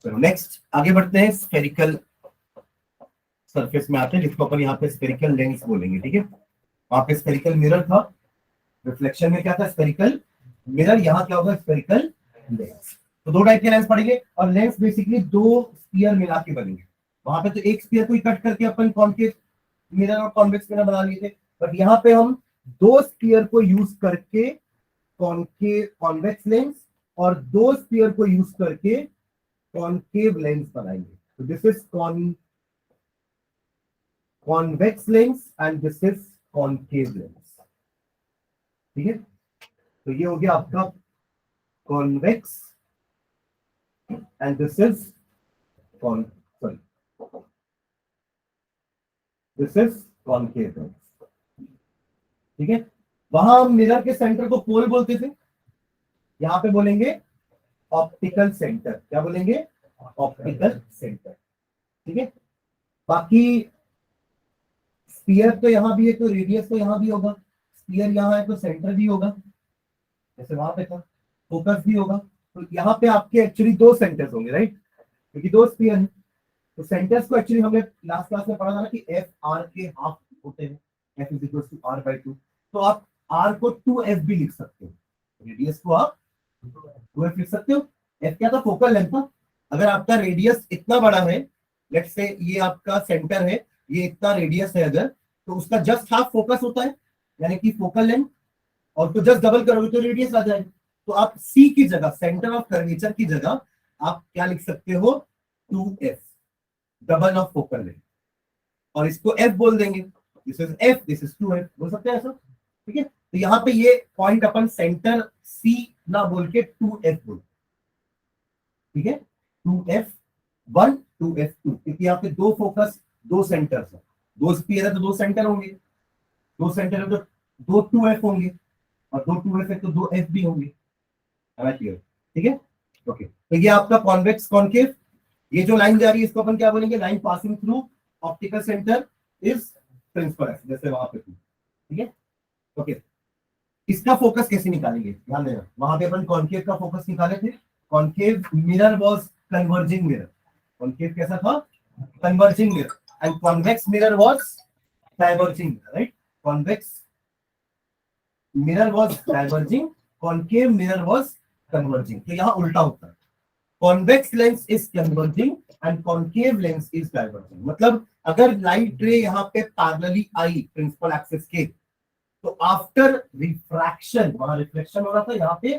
चलो नेक्स्ट आगे बढ़ते हैं, स्फेरिकल सरफेस में आते हैं, जिसको अपन यहाँ पे स्फेरिकल लेंस बोलेंगे, ठीक है। वहां पे स्फेरिकल मिरर था, रिफ्लेक्शन में क्या था, स्फेरिकल मिरर, यहाँ क्या होगा, स्फेरिकल लेंस। तो 2 टाइप के लेंस पढ़ेंगे, और लेंस बेसिकली 2 स्फीयर मिला के बनेंगे। वहां पे तो एक स्फीयर को कट करके अपन कॉन्केव मिरर और कॉन्वेक्स मिरर बना लिए थे, बट यहाँ पे हम 2 स्फीयर को यूज करके कॉन्वेक्स लेंस और दो स्फीयर को यूज करके कॉनकेव लेंस बनाएंगे। तो this is convex lens and this is concave lens. ठीक है, तो ये हो गया आपका convex and this is this is concave lens. ठीक है, वहां हम मिरर के सेंटर को पोल बोलते थे, यहां पे बोलेंगे ऑप्टिकल सेंटर। क्या बोलेंगे? Optical centre. ठीक है, बाकी स्फीयर तो यहां भी है तो रेडियस तो यहां भी होगा, स्फीयर यहां है तो सेंटर भी होगा, जैसे वहां पे था, फोकस भी होगा। तो यहाँ पे आपके एक्चुअली दो सेंटर्स होंगे, राइट, क्योंकि दो स्फीयर है। तो सेंटर्स को एक्चुअली हमने लास्ट क्लास में पढ़ा था ना कि एफ आर के हाफ होते हैं, F is equal to R by 2। तो आप आर को 2f भी लिख सकते हो, रेडियस को आप 2f लिख सकते हो। एफ क्या था? फोकल लेंथ था। अगर आपका रेडियस इतना बड़ा है, लेट्स से ये आपका सेंटर है, ये इतना रेडियस है अगर, तो उसका जस्ट हाफ फोकस होता है, यानी कि फोकल लेंथ, और तो जस्ट डबल करोगे तो रेडियस आ जाएगा। तो आप सी की जगह, सेंटर ऑफ कर्वेचर की जगह आप क्या लिख सकते हो? 2f, double of focal length, और इसको f बोल देंगे। This is f, this is 2f, बोल सकते हैं ऐसा। ठीक है, तो यहाँ पे ये पॉइंट अपन सेंटर c ना बोल के 2f बोल। ठीक है, 2f1 2f2, क्योंकि यहाँ पे दो फोकस दो सेंटर्स है, दो स्फीयर है तो दो सेंटर होंगे, दो सेंटर है तो दो 2f होंगे, और दो 2f है तो दो f भी होंगे। ठीक है, ओके। तो ये आपका कॉन्वेक्स कॉनकेव, ये जो लाइन जा रही है इसको अपन क्या बोलेंगे? Line passing through optical centre is principal axis, जैसे वहां पे थी। ठीक है, ओके। इसका फोकस कैसे निकालेंगे? ध्यान देना, वहां पे अपन कॉनकेव का फोकस निकाले थे। Concave mirror was converging mirror, concave कैसा था? Converging mirror, and convex mirror was diverging, right. Convex mirror was diverging, concave mirror was converging. तो यहाँ उल्टा होता है, convex lens is converging and concave lens is diverging. मतलब अगर लाइट रे यहाँ पे पैरेलली आई प्रिंसिपल एक्सिस के, तो आफ्टर रिफ्रैक्शन, वहां रिफ्लेक्शन हो रहा था, यहाँ पे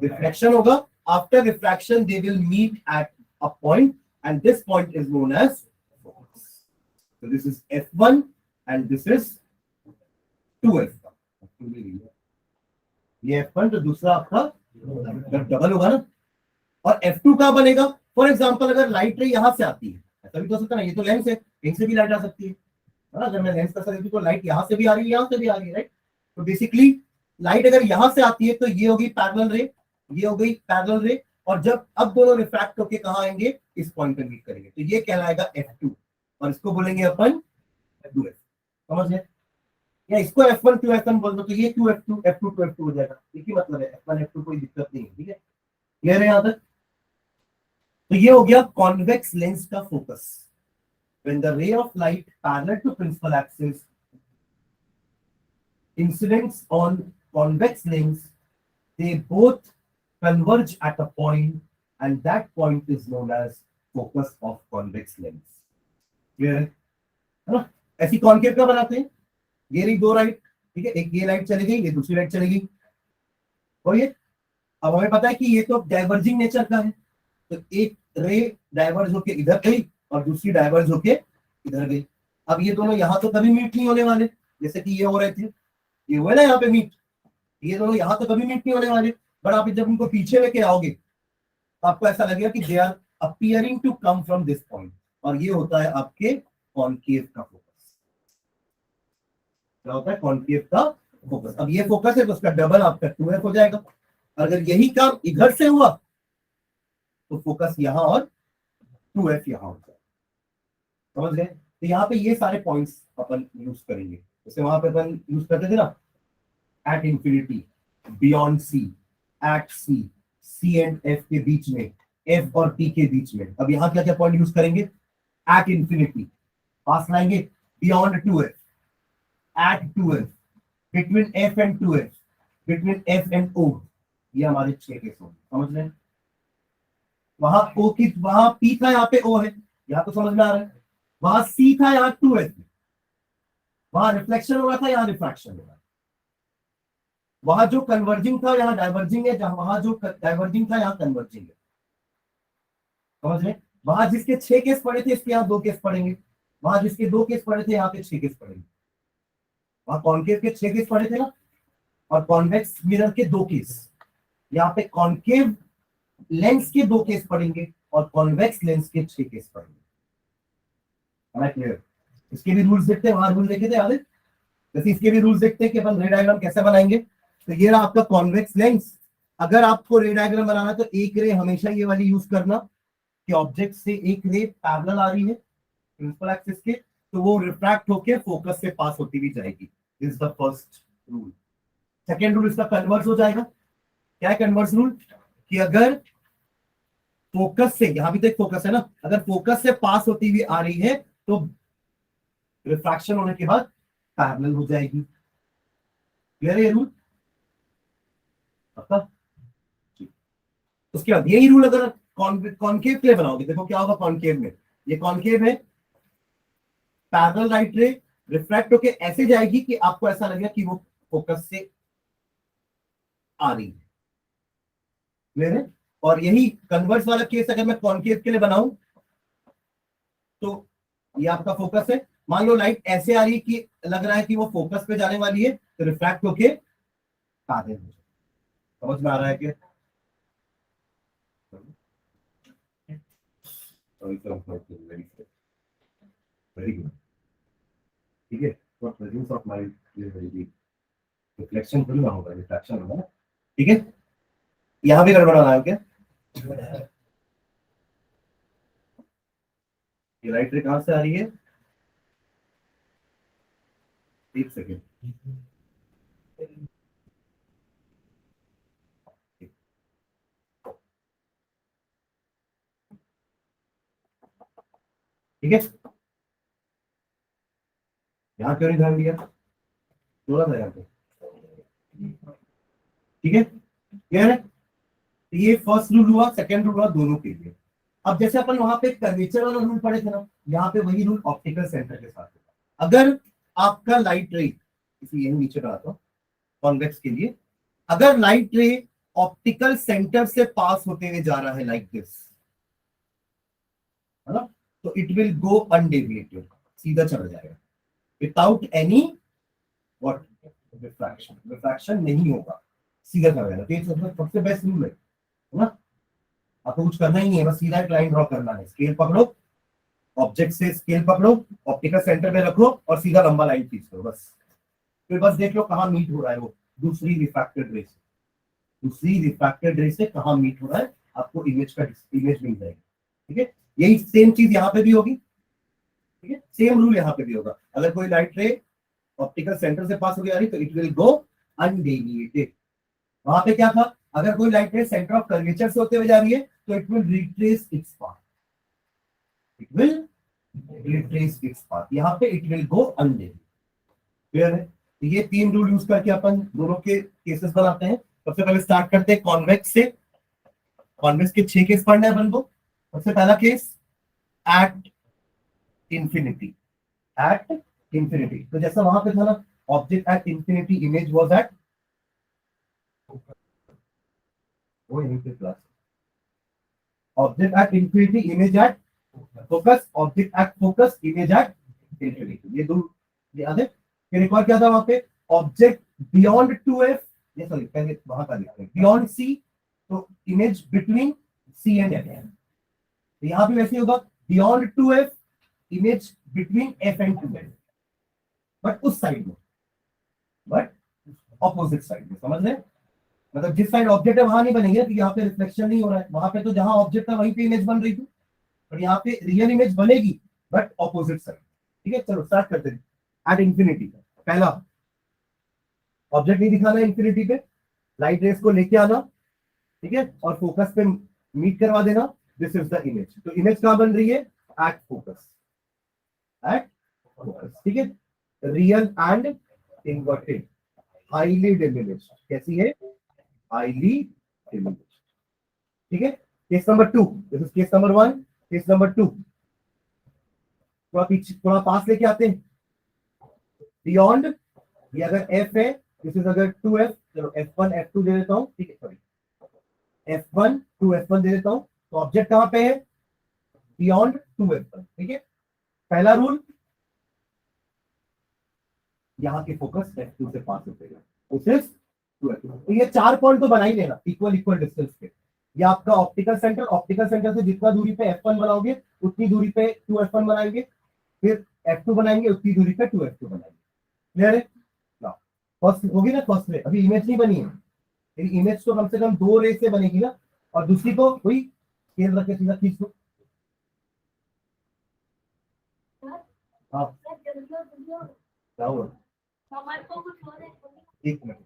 रिफ्लेक्शन होगा। After refraction they will meet at a point and this point is known as focus. So this is f1 and this is 2f1। ये f1 तो दूसरा आपका डबल होगा ना, और f2 का बनेगा। फॉर एग्जांपल अगर लाइट रे यहां से आती है, ऐसा भी तो हो सकता है ना, ये तो लेंस है, कहीं से भी लाइट आ सकती है ना। अगर मैं लेंस का सर तो लाइट यहां से भी आ रही है, यहां से भी आ रही है, राइट। तो बेसिकली लाइट अगर यहां से आती है तो ये होगी पैरेलल रे, ये हो गई पैरेलल रे, और जब अब दोनों रिफ्रैक्ट होके कहां आएंगे? इस पॉइंट पे मीट करेंगे, तो ये कहलाएगा f2, और इसको बोलेंगे अपन 2f। समझ गए? या इसको f1 2f1 बोल दो, तो ये 2f2 f2 2f2 हो जाएगा। एक ही मतलब है, f1 f2 कोई दिक्कत नहीं है। ठीक है, क्लियर है यहां तक? तो ये हो गया कॉन्वेक्स लेंस का focus. When the ray of light parallel to principal axis incidents on convex lens, they both converge at a point, and that point is known as focus of convex lens. Clear है ना? ऐसी कॉन्केव का बनाते हैं, ये रही दो लाइट, ठीक है, एक ये लाइट चली गई, ये दूसरी लाइट चली गई, और ये अब हमें पता है कि ये तो डाइवर्जिंग नेचर का है, तो एक रे डाइवर्ज होके इधर गई और दूसरी डाइवर्ज होके इधर गई। अब ये दोनों यहाँ तो कभी मीट नहीं होने वाले, जैसे कि ये हो रहे थे, ये हुए ना यहाँ पे मीट, ये दोनों यहाँ तो कभी मीट नहीं होने वाले। बट आप जब उनको पीछे लेके आओगे तो आपको ऐसा लगेगा कि they are appearing to come from this point, और ये होता है आपके कॉनकेव का फोकस। क्या होता है? कॉनकेव का फोकस। अब ये फोकस है तो उसका डबल आपका 2f हो जाएगा। अगर यही काम इधर से हुआ तो फोकस यहां और 2f यहां हो जाएगा। समझ गए? तो यहाँ पे ये सारे पॉइंट्स अपन यूज करेंगे, जैसे वहां पे अपन यूज करते थे ना, at infinity, beyond C, at C, C and F के बीच में, एफ और पी के बीच में। अब यहाँ क्या क्या पॉइंट यूज करेंगे? एट इंफिनिटी, पास लाएंगे, beyond 2f, at 2f, between f and 2f, between f and o। ये हमारे 6 केस होंगे। समझ लें? वहां o की, वहां p था, यहाँ पे o है, यहाँ तो समझ में आ रहा है। वहां c था, यहाँ 2f, वहां रिफ्लेक्शन हो रहा था, यहाँ रिफ्रैक्शन हो रहा है। वहां जो कन्वर्जिंग था यहाँ डाइवर्जिंग है, जहां वहां जो डाइवर्जिंग था यहाँ कन्वर्जिंग है, समझ रहे? वहां जिसके 6 केस पड़े थे इसके यहाँ 2 केस पड़ेंगे, वहां जिसके 2 केस पड़े थे यहाँ पे 6 केस पड़ेंगे। वहां कॉनकेव के 6 केस पड़े थे ना, और कॉन्वेक्स मिरर के 2 केस। यहाँ पे कॉनकेव लेंस के 2 केस पड़ेंगे और कॉन्वेक्स लेंस के 6 केस पड़ेंगे। क्लियर? इसके भी रूल्स देखते हैं, वहां रूल देखे थे याद है? जैसे इसके भी रूल्स देखते हैं कि अपन रे डायग्राम कैसे बनाएंगे। तो ये रहा आपका कॉन्वेक्स लेंस। अगर आपको रे डायग्राम बनाना है तो एक रे हमेशा ये वाली यूज करना कि ऑब्जेक्ट से एक रे पैरेलल आ रही है प्रिंसिपल एक्सिस के, तो वो रिफ्रैक्ट होके फोकस से पास होती हुई जाएगी। This is the first rule. Second rule इसका कन्वर्स हो जाएगा। क्या है कन्वर्स रूल? कि अगर फोकस से, यहां भी तो एक फोकस है ना, अगर फोकस से पास होती हुई आ रही है तो रिफ्रैक्शन होने के बाद पैरेलल हो जाएगी। क्लियर है ये रूल? पक्का? उसके बाद यही रूल अगर कॉनकेव के लिए बनाओगे, देखो क्या होगा कॉनकेव में। ये कॉनकेव है, पैरेलल राइट रे रिफ्रैक्ट होके ऐसे जाएगी कि आपको ऐसा लगेगा कि वो फोकस से आ रही है। क्लियर है? और यही कन्वर्स वाला केस अगर मैं कॉनकेव के लिए बनाऊं तो ये आपका फोकस है, मान लो लाइट ऐसे आ रही है कि लग रहा है कि वो फोकस पे जाने वाली है, तो रिफ्रैक्ट होके पैरेलल हो जाए। समझ में आ रहा है क्या? Very good. ठीक है, तो presence of mind is very big. Reflection थोड़ी ना होगा, रिफ्रैक्शन होगा ना। ठीक है, यहां भी गड़बड़ आ रहा है क्या? ये लाइट रे कहां से आ रही है? एक सेकेंड। ठीक है, यहाँ क्यों नहीं ध्यान दिया? थोड़ा सा यहाँ पे। ठीक है, क्लियर है? ये फर्स्ट रूल हुआ, सेकंड रूल हुआ दोनों के लिए। अब जैसे अपन वहां पे कर्वेचर वाला रूल पढ़े थे ना, यहाँ पे वही रूल ऑप्टिकल सेंटर के साथ होगा। अगर आपका लाइट रे, इसी यही नीचे डालता हूं कॉन्वेक्स के लिए, अगर लाइट रे ऑप्टिकल सेंटर से पास होते हुए जा रहा है लाइक दिस, है ना, तो इट विल गो अनडेविएटेड, सीधा चला जाएगा without any what refraction. Refraction नहीं होगा, सीधा चला जाएगा। तो ये सबसे बेस्ट रूल है ना। आपको कुछ करना ही नहीं है, बस सीधा एक लाइन ड्रॉ करना है। स्केल पकड़ो, ऑब्जेक्ट से स्केल पकड़ो, ऑप्टिकल सेंटर में रखो और सीधा लंबा लाइन खींच दो बस। फिर बस देख लो कहाँ मीट हो रहा है वो दूसरी रिफ्रैक्टेड रे से, दूसरी रिफ्रैक्टेड रे से कहाँ मीट हो रहा है, आपको इमेज का इमेज मिल जाएगी। ठीक है, यही सेम चीज यहाँ पे भी होगी। ठीक है, सेम रूल यहाँ पे भी होगा। अगर कोई लाइट रे ऑप्टिकल सेंटर से पास हो गया तो इट विल गो अनडेविएटेड। वहां पे क्या था, अगर कोई लाइट रे सेंटर ऑफ कर्वेचर से होते हुए जा रही है तो it will retrace its path, it will retrace its path. यहाँ पे it will go undeviated. Clear है? तो ये 3 रूल यूज करके अपन दोनों के केसेस बनाते हैं। सबसे पहले स्टार्ट करते हैं कॉन्वेक्स से। कॉन्वेक्स के 6 केस पढ़ने हैं अपन को। सबसे पहला case, at infinity. At infinity, तो जैसा वहां पे था ना, object at infinity image was at, वो यहीं पे class, object at infinity image at focus, object at focus image at infinity. ये दो याद है। फिर एक और क्या था वहां पे, ऑब्जेक्ट बियॉन्ड 2f, ये सॉरी पहले वहां का लिखा है बियॉन्ड c, तो image between c and f। तो यहां भी वैसे होगा, beyond 2f image between f and 2f, but उस साइड में, बट ऑपोजिट साइड में। समझ रहे? मतलब जिस साइड ऑब्जेक्ट है वहां नहीं बनेगी, तो यहाँ पे रिफ्लेक्शन नहीं हो रहा है। वहां पे तो जहां ऑब्जेक्ट था वहीं पे इमेज बन रही थी, और यहाँ पे रियल इमेज बनेगी बट ऑपोजिट साइड। ठीक है, चलो स्टार्ट करते हैं। एट इंफिनिटी, पहला ऑब्जेक्ट नहीं दिखाना है इंफिनिटी पे, लाइट रेस को लेके आना, ठीक है, और फोकस पे मीट करवा देना। This is the image. तो इमेज कहां बन रही है? At focus, at focus. ठीक है, real and inverted, highly dim image. कैसी है? Highly dim image. ठीक है, case number 2, this is case number 1। Case number 2, थोड़ा पीछे, थोड़ा पास लेके आते हैं। बियॉन्ड, ये अगर f है, दिस इज अगर 2f, चलो F1 F2 दे देता हूं, ठीक है, सॉरी F1 टू F1 दे देता हूं। तो ऑब्जेक्ट कहां पे है? बियॉन्ड 2F1, ठीक है। पहला रूल, यहां के फोकस F2 से पास होते हैं, तो ये 4 पॉइंट तो बना ही लेना इक्वल इक्वल डिस्टेंस पे। ये आपका ऑप्टिकल सेंटर से जितना दूरी पे F1 बनाओगे उतनी दूरी पे 2F1 बनाएंगे, फिर F2 बनाएंगे उतनी दूरी पे 2F2 बनाएंगे। क्लियर है? फर्स्ट होगी ना, फर्स्ट में अभी इमेज नहीं बनी है, मेरी इमेज तो कम से कम 2 रे से बनेगी ना, और दूसरी को वही स्केल रख के सीधा खींच दो। हाँ क्या हुआ? एक मिनट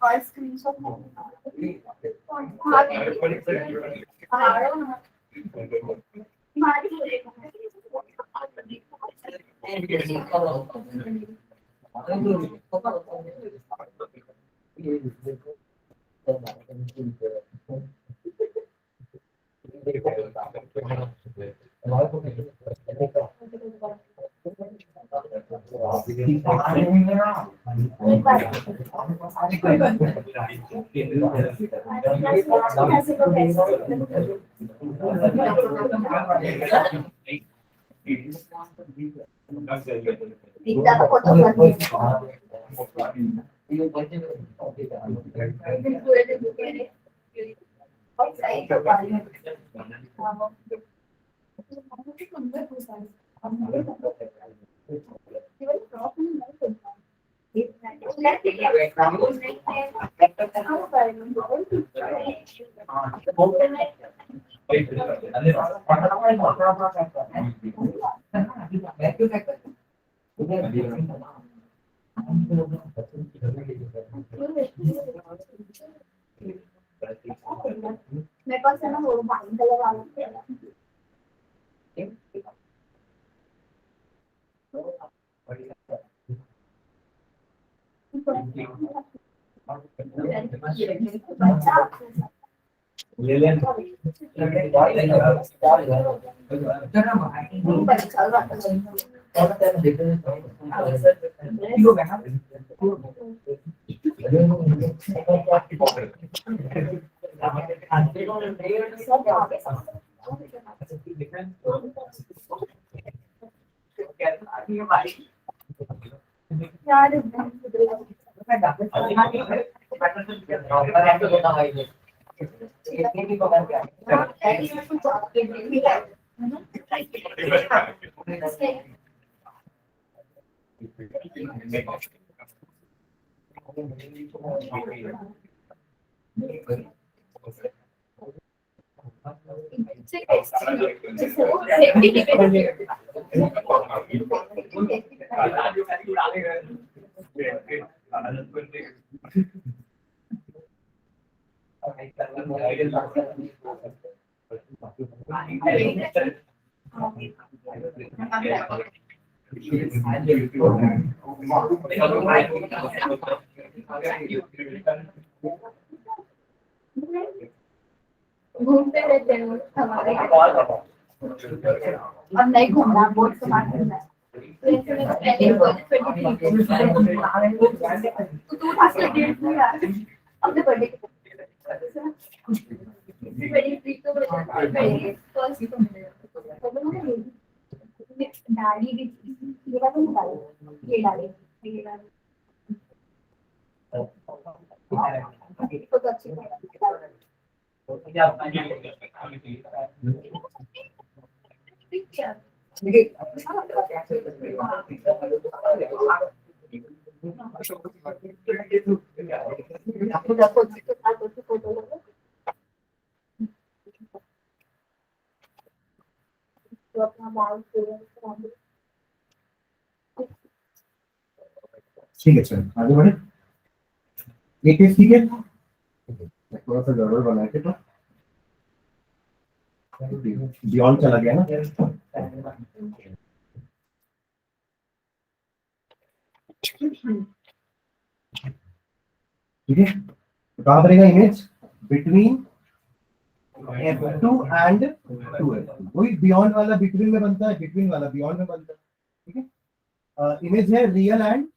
और स्क्रीनशॉट दिखता तो फोटो मेरे पास है ना वो वाइन कलर वाला घूमते रहते हैं हमारे और नहीं घूमना बोर्ड से बाहर घूमना है तो ऐसे में पहले बर्थडे तो तू था डेट में यार अपने बर्थडे के वेरी ट्रीट तो वेरी फर्स्ट डाली भी ये बात नहीं डाली ये डाली तो अच्छी ठीक है सर आगे बढ़े ये केस ठीक है थोड़ा सा गड़बड़ बना के तो बियॉन्ड चला गया ना ठीक है तो कहां बनेगा image between F2 and 2F2 वही बियॉन्ड वाला बिटवीन में बनता है बिटवीन वाला बियॉन्ड में बनता है ठीक है इमेज है रियल एंड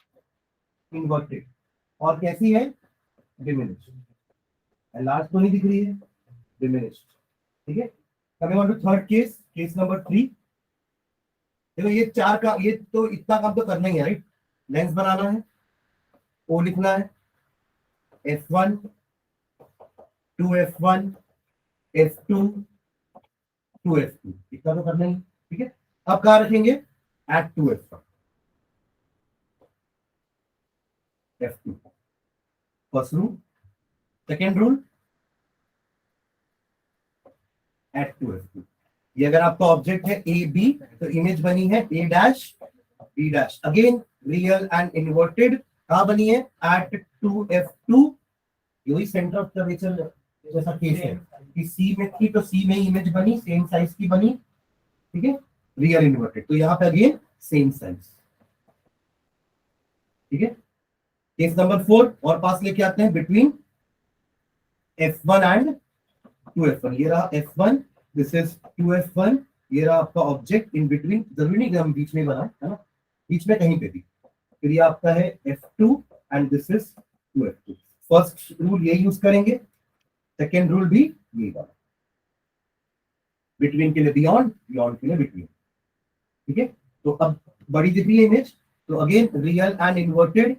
इन्वर्टेड और कैसी है डिमिनिश्ड एंड लास्ट तो नहीं दिख रही है डिमिनिश्ड ठीक है coming on to third case case number 3 देखो ये चार का ये तो इतना काम तो करना ही है राइट लेंस बनाना है ओ लिखना है F1 2F1 F2 to F2, इतना तो करना ही, ठीक है। अब कहाँ रखेंगे, at 2F1, F2 first rule. Second rule at 2F2। ये अगर आपका ऑब्जेक्ट है ए बी, तो इमेज बनी है A dash B dash, again real and inverted, कहाँ बनी है, एट 2F2। यही सेंटर ऑफ कर्वेचर जैसा केस है कि सी में थी तो सी में इमेज बनी, सेम साइज की बनी, ठीक है, रियल इन्वर्टेड, तो यहाँ पे अगेन सेम साइज, ठीक है। केस नंबर 4 और पास लेके आते हैं, बिटवीन F1 एंड 2F1। ये रहा F1, दिस इज 2F1, ये रहा आपका ऑब्जेक्ट इन बिटवीन, जरूरी नहीं कि हम बीच में बनाए, है ना, बीच में कहीं पे भी। फिर ये आपका है F2 and this is 2F2। First rule ये यूज करेंगे, सेकेंड रूल भी ये वाला, बिटवीन के लिए बियॉन्ड, बियॉन्ड के लिए बिटवीन, ठीक है। तो अब बड़ी दिख रही है इमेज, तो again real and inverted,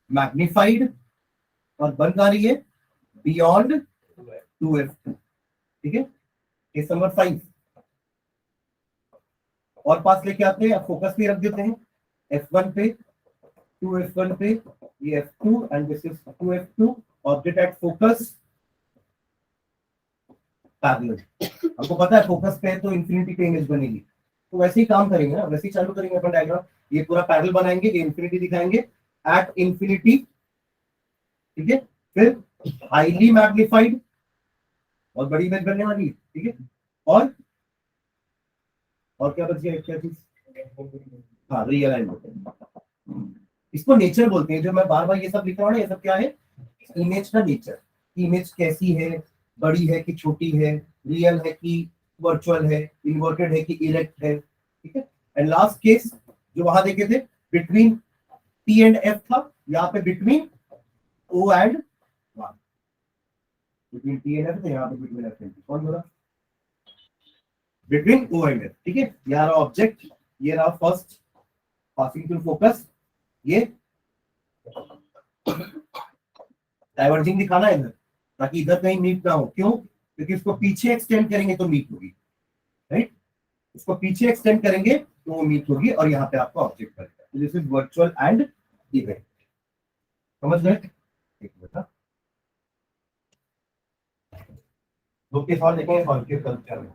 magnified, और बन कहाँ रही है, बियॉन्ड 2F2, ठीक है। केस नंबर 5 और पास लेके आते हैं, अब फोकस पे रख देते हैं, F1 पे, 2F1 पे, ये F2 and this is 2F2, object at focus parallel. हमको पता है फोकस पे है तो इंफिनिटी पे इमेज बनेगी, तो वैसे ही काम करेंगे ना, वैसे ही चालू करेंगे अपन डायग्राम। ये पूरा पैरेलल बनाएंगे, ये इंफिनिटी दिखाएंगे, एट इंफिनिटी, ठीक है। फिर हाईली मैग्निफाइड, और बड़ी इमेज बनने वाली है, ठीक है। और क्या बच गया, क्या चीज, हाँ रियल एंड, इसको नेचर बोलते हैं। जो मैं बार बार ये सब लिख रहा हूँ ना, ये सब क्या है, इमेज का नेचर, इमेज कैसी है, बड़ी है कि छोटी है, रियल है कि वर्चुअल है, इन्वर्टेड है कि इरेक्ट है, ठीक है। एंड लास्ट केस जो वहां देखे थे, बिटवीन P एंड F था, यहाँ पे between O and 1, between P and F था, यहाँ पे बिटवीन F एंड P, कौन बोला, बिटवीन O एंड F, ठीक है। यहाँ रहा ऑब्जेक्ट, ये रहा फर्स्ट पासिंग थ्रू फोकस, ये डाइवर्जिंग दिखाना है इधर, ताकि इधर कहीं मीट ना हो, क्यों, क्योंकि इसको पीछे एक्सटेंड करेंगे तो मीट होगी, राइट, इसको पीछे एक्सटेंड करेंगे तो वो मीट होगी, और यहाँ पे आपका ऑब्जेक्ट बनेगा। This is virtual and event, समझ गए, एक मिनट, दो के सवाल देखेंगे और के कल्चर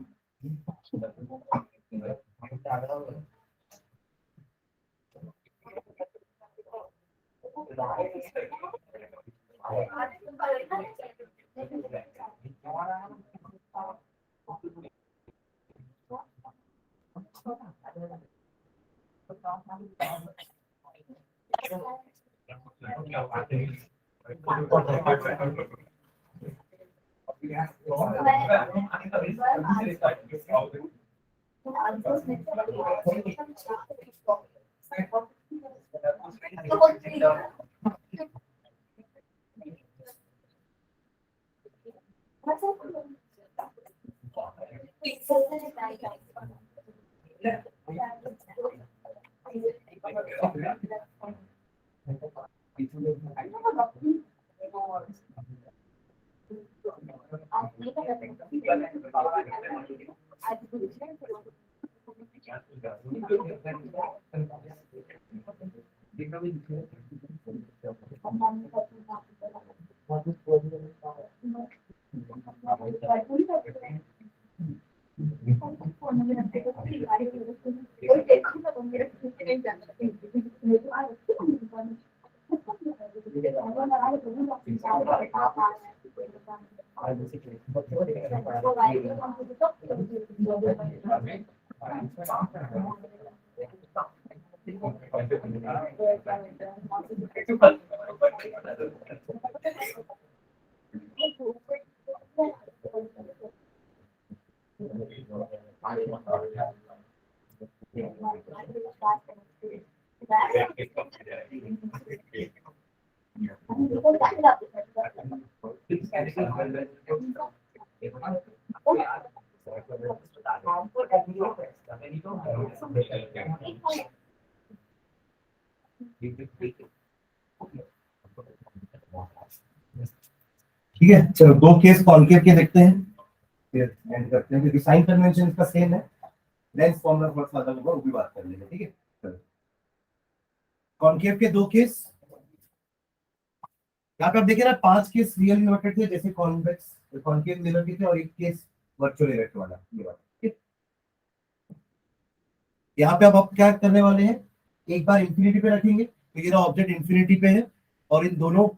ठीक है, चलो दो केस कॉनकेव के देखते हैं, फिर एंड करते हैं, क्योंकि साइन कन्वेंशन इसका सेम है, लेंस फॉर्मूला थोड़ा सा अलग होगा, वो भी बात कर लेंगे। ठीक है, चलो कॉनकेव के दो केस, यहाँ पे आप देखिए ना 5 केस रियल इन्वर्टेड थे, जैसे कॉन्वेक्स कॉनकेव मिरर के थे, और एक केस वर्चुअल इरेक्ट वाला, ये वाला। ठीक है? यहाँ पे अब आप क्या करने वाले हैं, एक बार इंफिनिटी पे रखेंगे तो ये ऑब्जेक्ट इंफिनिटी पे है, और इन दोनों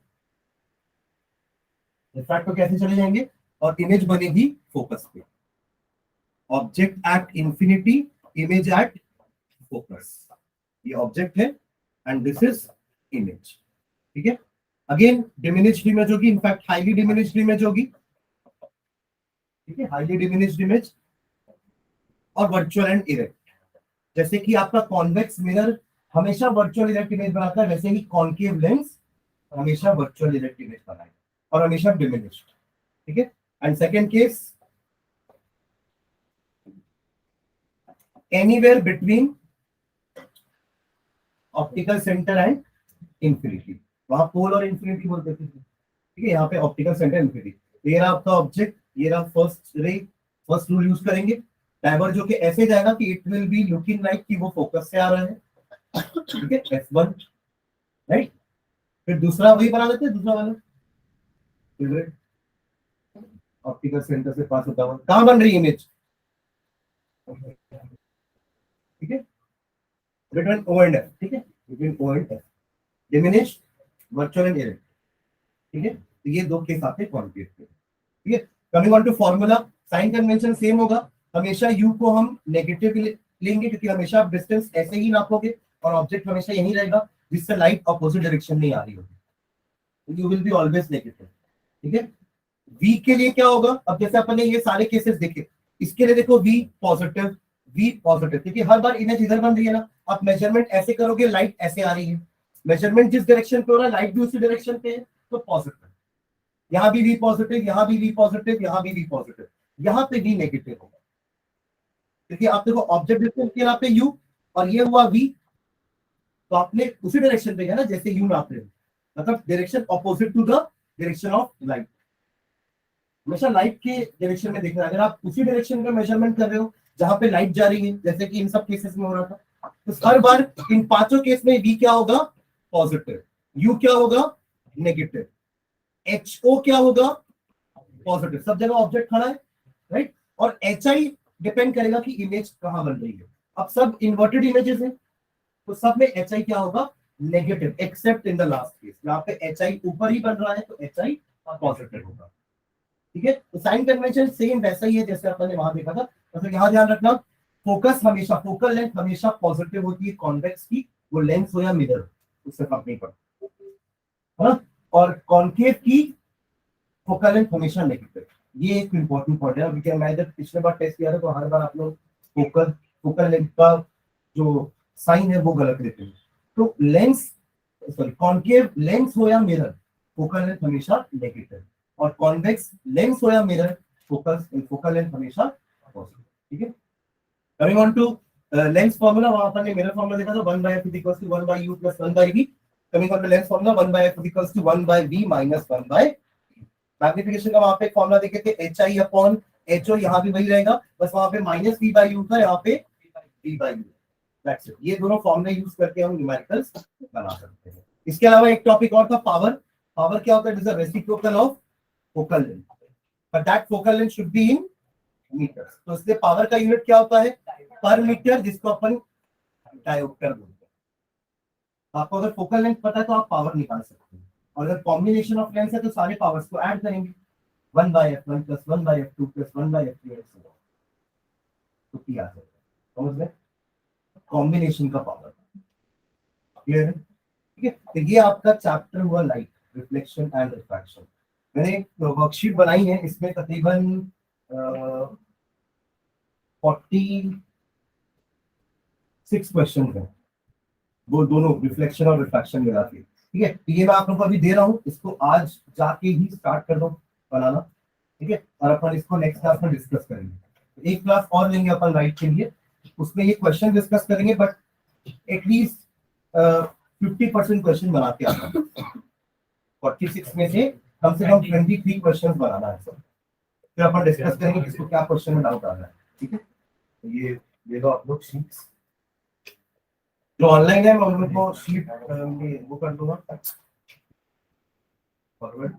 रिफ्रैक्ट तो कैसे चले जाएंगे, और इमेज बनेगी फोकस पे, object at infinity, image at focus. ये ऑब्जेक्ट है एंड दिस इज इमेज। ठीक है, अगेन डिमिनिश्ड इमेज होगी, इनफैक्ट हाईली डिमिनिश्ड इमेज होगी। ठीक है, हाईली डिमिनिश्ड इमेज और वर्चुअल एंड इरेक्ट। जैसे कि आपका कॉन्वेक्स मिरर हमेशा वर्चुअल इरेक्ट इमेज बनाता है, वैसे ही कॉनकेव लेंस हमेशा वर्चुअल इरेक्ट इमेज बनाएगा और हमेशा डिमिनिश्ड। ठीक है, and second case, anywhere between optical centre and infinity, वहां पोल और इंफिनिटी बोलते थे। ठीक है, यहाँ पे ऑप्टिकल सेंटर इंफिनिटी। ये रहा आपका ऑब्जेक्ट, ये रहा first ray, first rule use करेंगे, डाइवर्ज होके ऐसे जाएगा कि it will be looking like कि वो फोकस से आ रहा है। ठीक है, F1 राइट। फिर दूसरा वही बना देते हैं, दूसरा वाला ऑप्टिकल सेंटर से पास होता हुआ कहां बन रही इमेज। ठीक है, बिटवीन O एंड F। ठीक है, between O and F, diminish, virtual and erect. ठीक है, तो ये दो केस आते हैं कॉन्केव के। ठीक है, coming on to formula, sign convention same होगा, हमेशा u को हम नेगेटिव लेंगे, क्योंकि हमेशा आप डिस्टेंस ऐसे ही नापोगे और ऑब्जेक्ट हमेशा यही रहेगा जिससे लाइट अपोजिट डायरेक्शन में आ रही होगी, you will be always negative. ठीक है, v के लिए क्या होगा, अब जैसे अपन ने ये सारे केसेस देखे, इसके लिए देखो v पॉजिटिव, क्योंकि हर बार इमेज इधर बन रही है ना, आप मेजरमेंट ऐसे करोगे लाइट ऐसे आ रही है, मेजरमेंट जिस डायरेक्शन पे हो रहा है लाइट भी उसी डायरेक्शन पे है, तो पॉजिटिव। यहाँ भी v पॉजिटिव, यहाँ भी v पॉजिटिव, यहाँ भी v पॉजिटिव, यहाँ पे v नेगेटिव होगा, क्योंकि आप देखो ऑब्जेक्ट डिस्टेंस के यहाँ पे u और ये हुआ v, तो आपने उसी डायरेक्शन पे है ना जैसे u नाप रहे हो, मतलब direction opposite to the direction of light. हमेशा लाइट के डायरेक्शन में देखना, अगर आप उसी डायरेक्शन का मेजरमेंट कर रहे हो जहां पे लाइट जा रही है, जैसे कि इन सब केसेस में हो रहा था, तो हर बार इन पांचों केस में v क्या होगा, पॉजिटिव, u क्या होगा, नेगेटिव, HO क्या होगा, पॉजिटिव, सब जगह ऑब्जेक्ट खड़ा है राइट, और HI डिपेंड करेगा कि इमेज कहां बन रही है। अब सब इन्वर्टेड इमेजेस हैं, तो सब में HI क्या होगा, negative, accept in the last case, यहाँ पे HI ऊपर ही बन रहा है तो HI पॉजिटिव होगा। ठीक है, तो साइन कन्वेंशन सेम वैसा ही है जैसे अपन ने वहां देखा था, मतलब यहाँ ध्यान रखना, फोकस हमेशा, फोकल लेंथ हमेशा पॉजिटिव होती है कॉन्वेक्स की, वो लेंस हो या मिरर, उससे फर्क नहीं पड़ता है ना, और कॉनकेव की फोकल लेंथ हमेशा नेगेटिव। ये एक इंपॉर्टेंट पॉइंट है, क्योंकि मैं जब पिछले बार टेस्ट किया था तो हर बार आप लोग फोकल लेंथ का जो साइन है वो गलत लेते हैं। तो लेंस, सॉरी, कॉनकेव लेंस हो या मिरर, फोकल लेंथ हमेशा नेगेटिव, और कॉन्वेक्स लेंस हो या मिरर, फोकल लेंथ हमेशा पॉजिटिव। ठीक है, coming on to lens formula, वहां पर ने मिरर फॉर्मूला देखा था 1/f = 1/u + 1/v। Coming on to lens formula, 1/f = 1/v - 1/v। Magnification का वहां पे फॉर्मूला देखे थे, HI/HO, यहाँ भी वही रहेगा, बस वहां पे -v/u था, यहाँ पे v/u। दैट्स इट, ये दोनों फॉर्मूले यूज करके हम न्यूमेरिकल्स बना सकते हैं। इसके अलावा एक टॉपिक और था, पावर। पावर क्या होता है, it is the reciprocal of focal length, but that focal length should be in metres. तो इसलिए पावर का यूनिट क्या होता है, पर मीटर, जिसको अपन डायोप्टर बोलते हैं। आपको अगर फोकल लेंथ पता है तो आप पावर निकाल सकते हैं, और अगर कॉम्बिनेशन ऑफ लेंस है तो सारे पावर्स को ऐड करेंगे, 1/f1 + 1/f2 + 1/f3 तो p आ जाएगा, समझ गए, कॉम्बिनेशन का पावर। क्लियर है, ठीक है, तो ये आपका चैप्टर हुआ लाइट, रिफ्लेक्शन एंड रिफ्रैक्शन। मैंने एक वर्कशीट बनाई है, इसमें तकरीबन 46 क्वेश्चन है, वो दोनों रिफ्लेक्शन और रिफ्रैक्शन मिला के। ठीक है, तो ये मैं आप लोगों को अभी दे रहा हूँ, इसको आज जाके ही स्टार्ट कर दो बनाना। ठीक है, और अपन इसको नेक्स्ट क्लास में डिस्कस करेंगे। एक क्लास और लेंगे अपन लाइट के लिए, उसमें ये क्वेश्चन डिस्कस करेंगे, बट एटलीस्ट 50% क्वेश्चन बना के आता हूँ। 46 में से कम से कम 23 क्वेश्चन बनाना है सर, फिर अपन डिस्कस करेंगे किसको क्या क्वेश्चन में डाउट आ रहा है, ठीक है। तो ये दे दो आप लोग शीट्स, जो ऑनलाइन है मैं उन लोग को शीट में वो कर दूंगा फॉरवर्ड।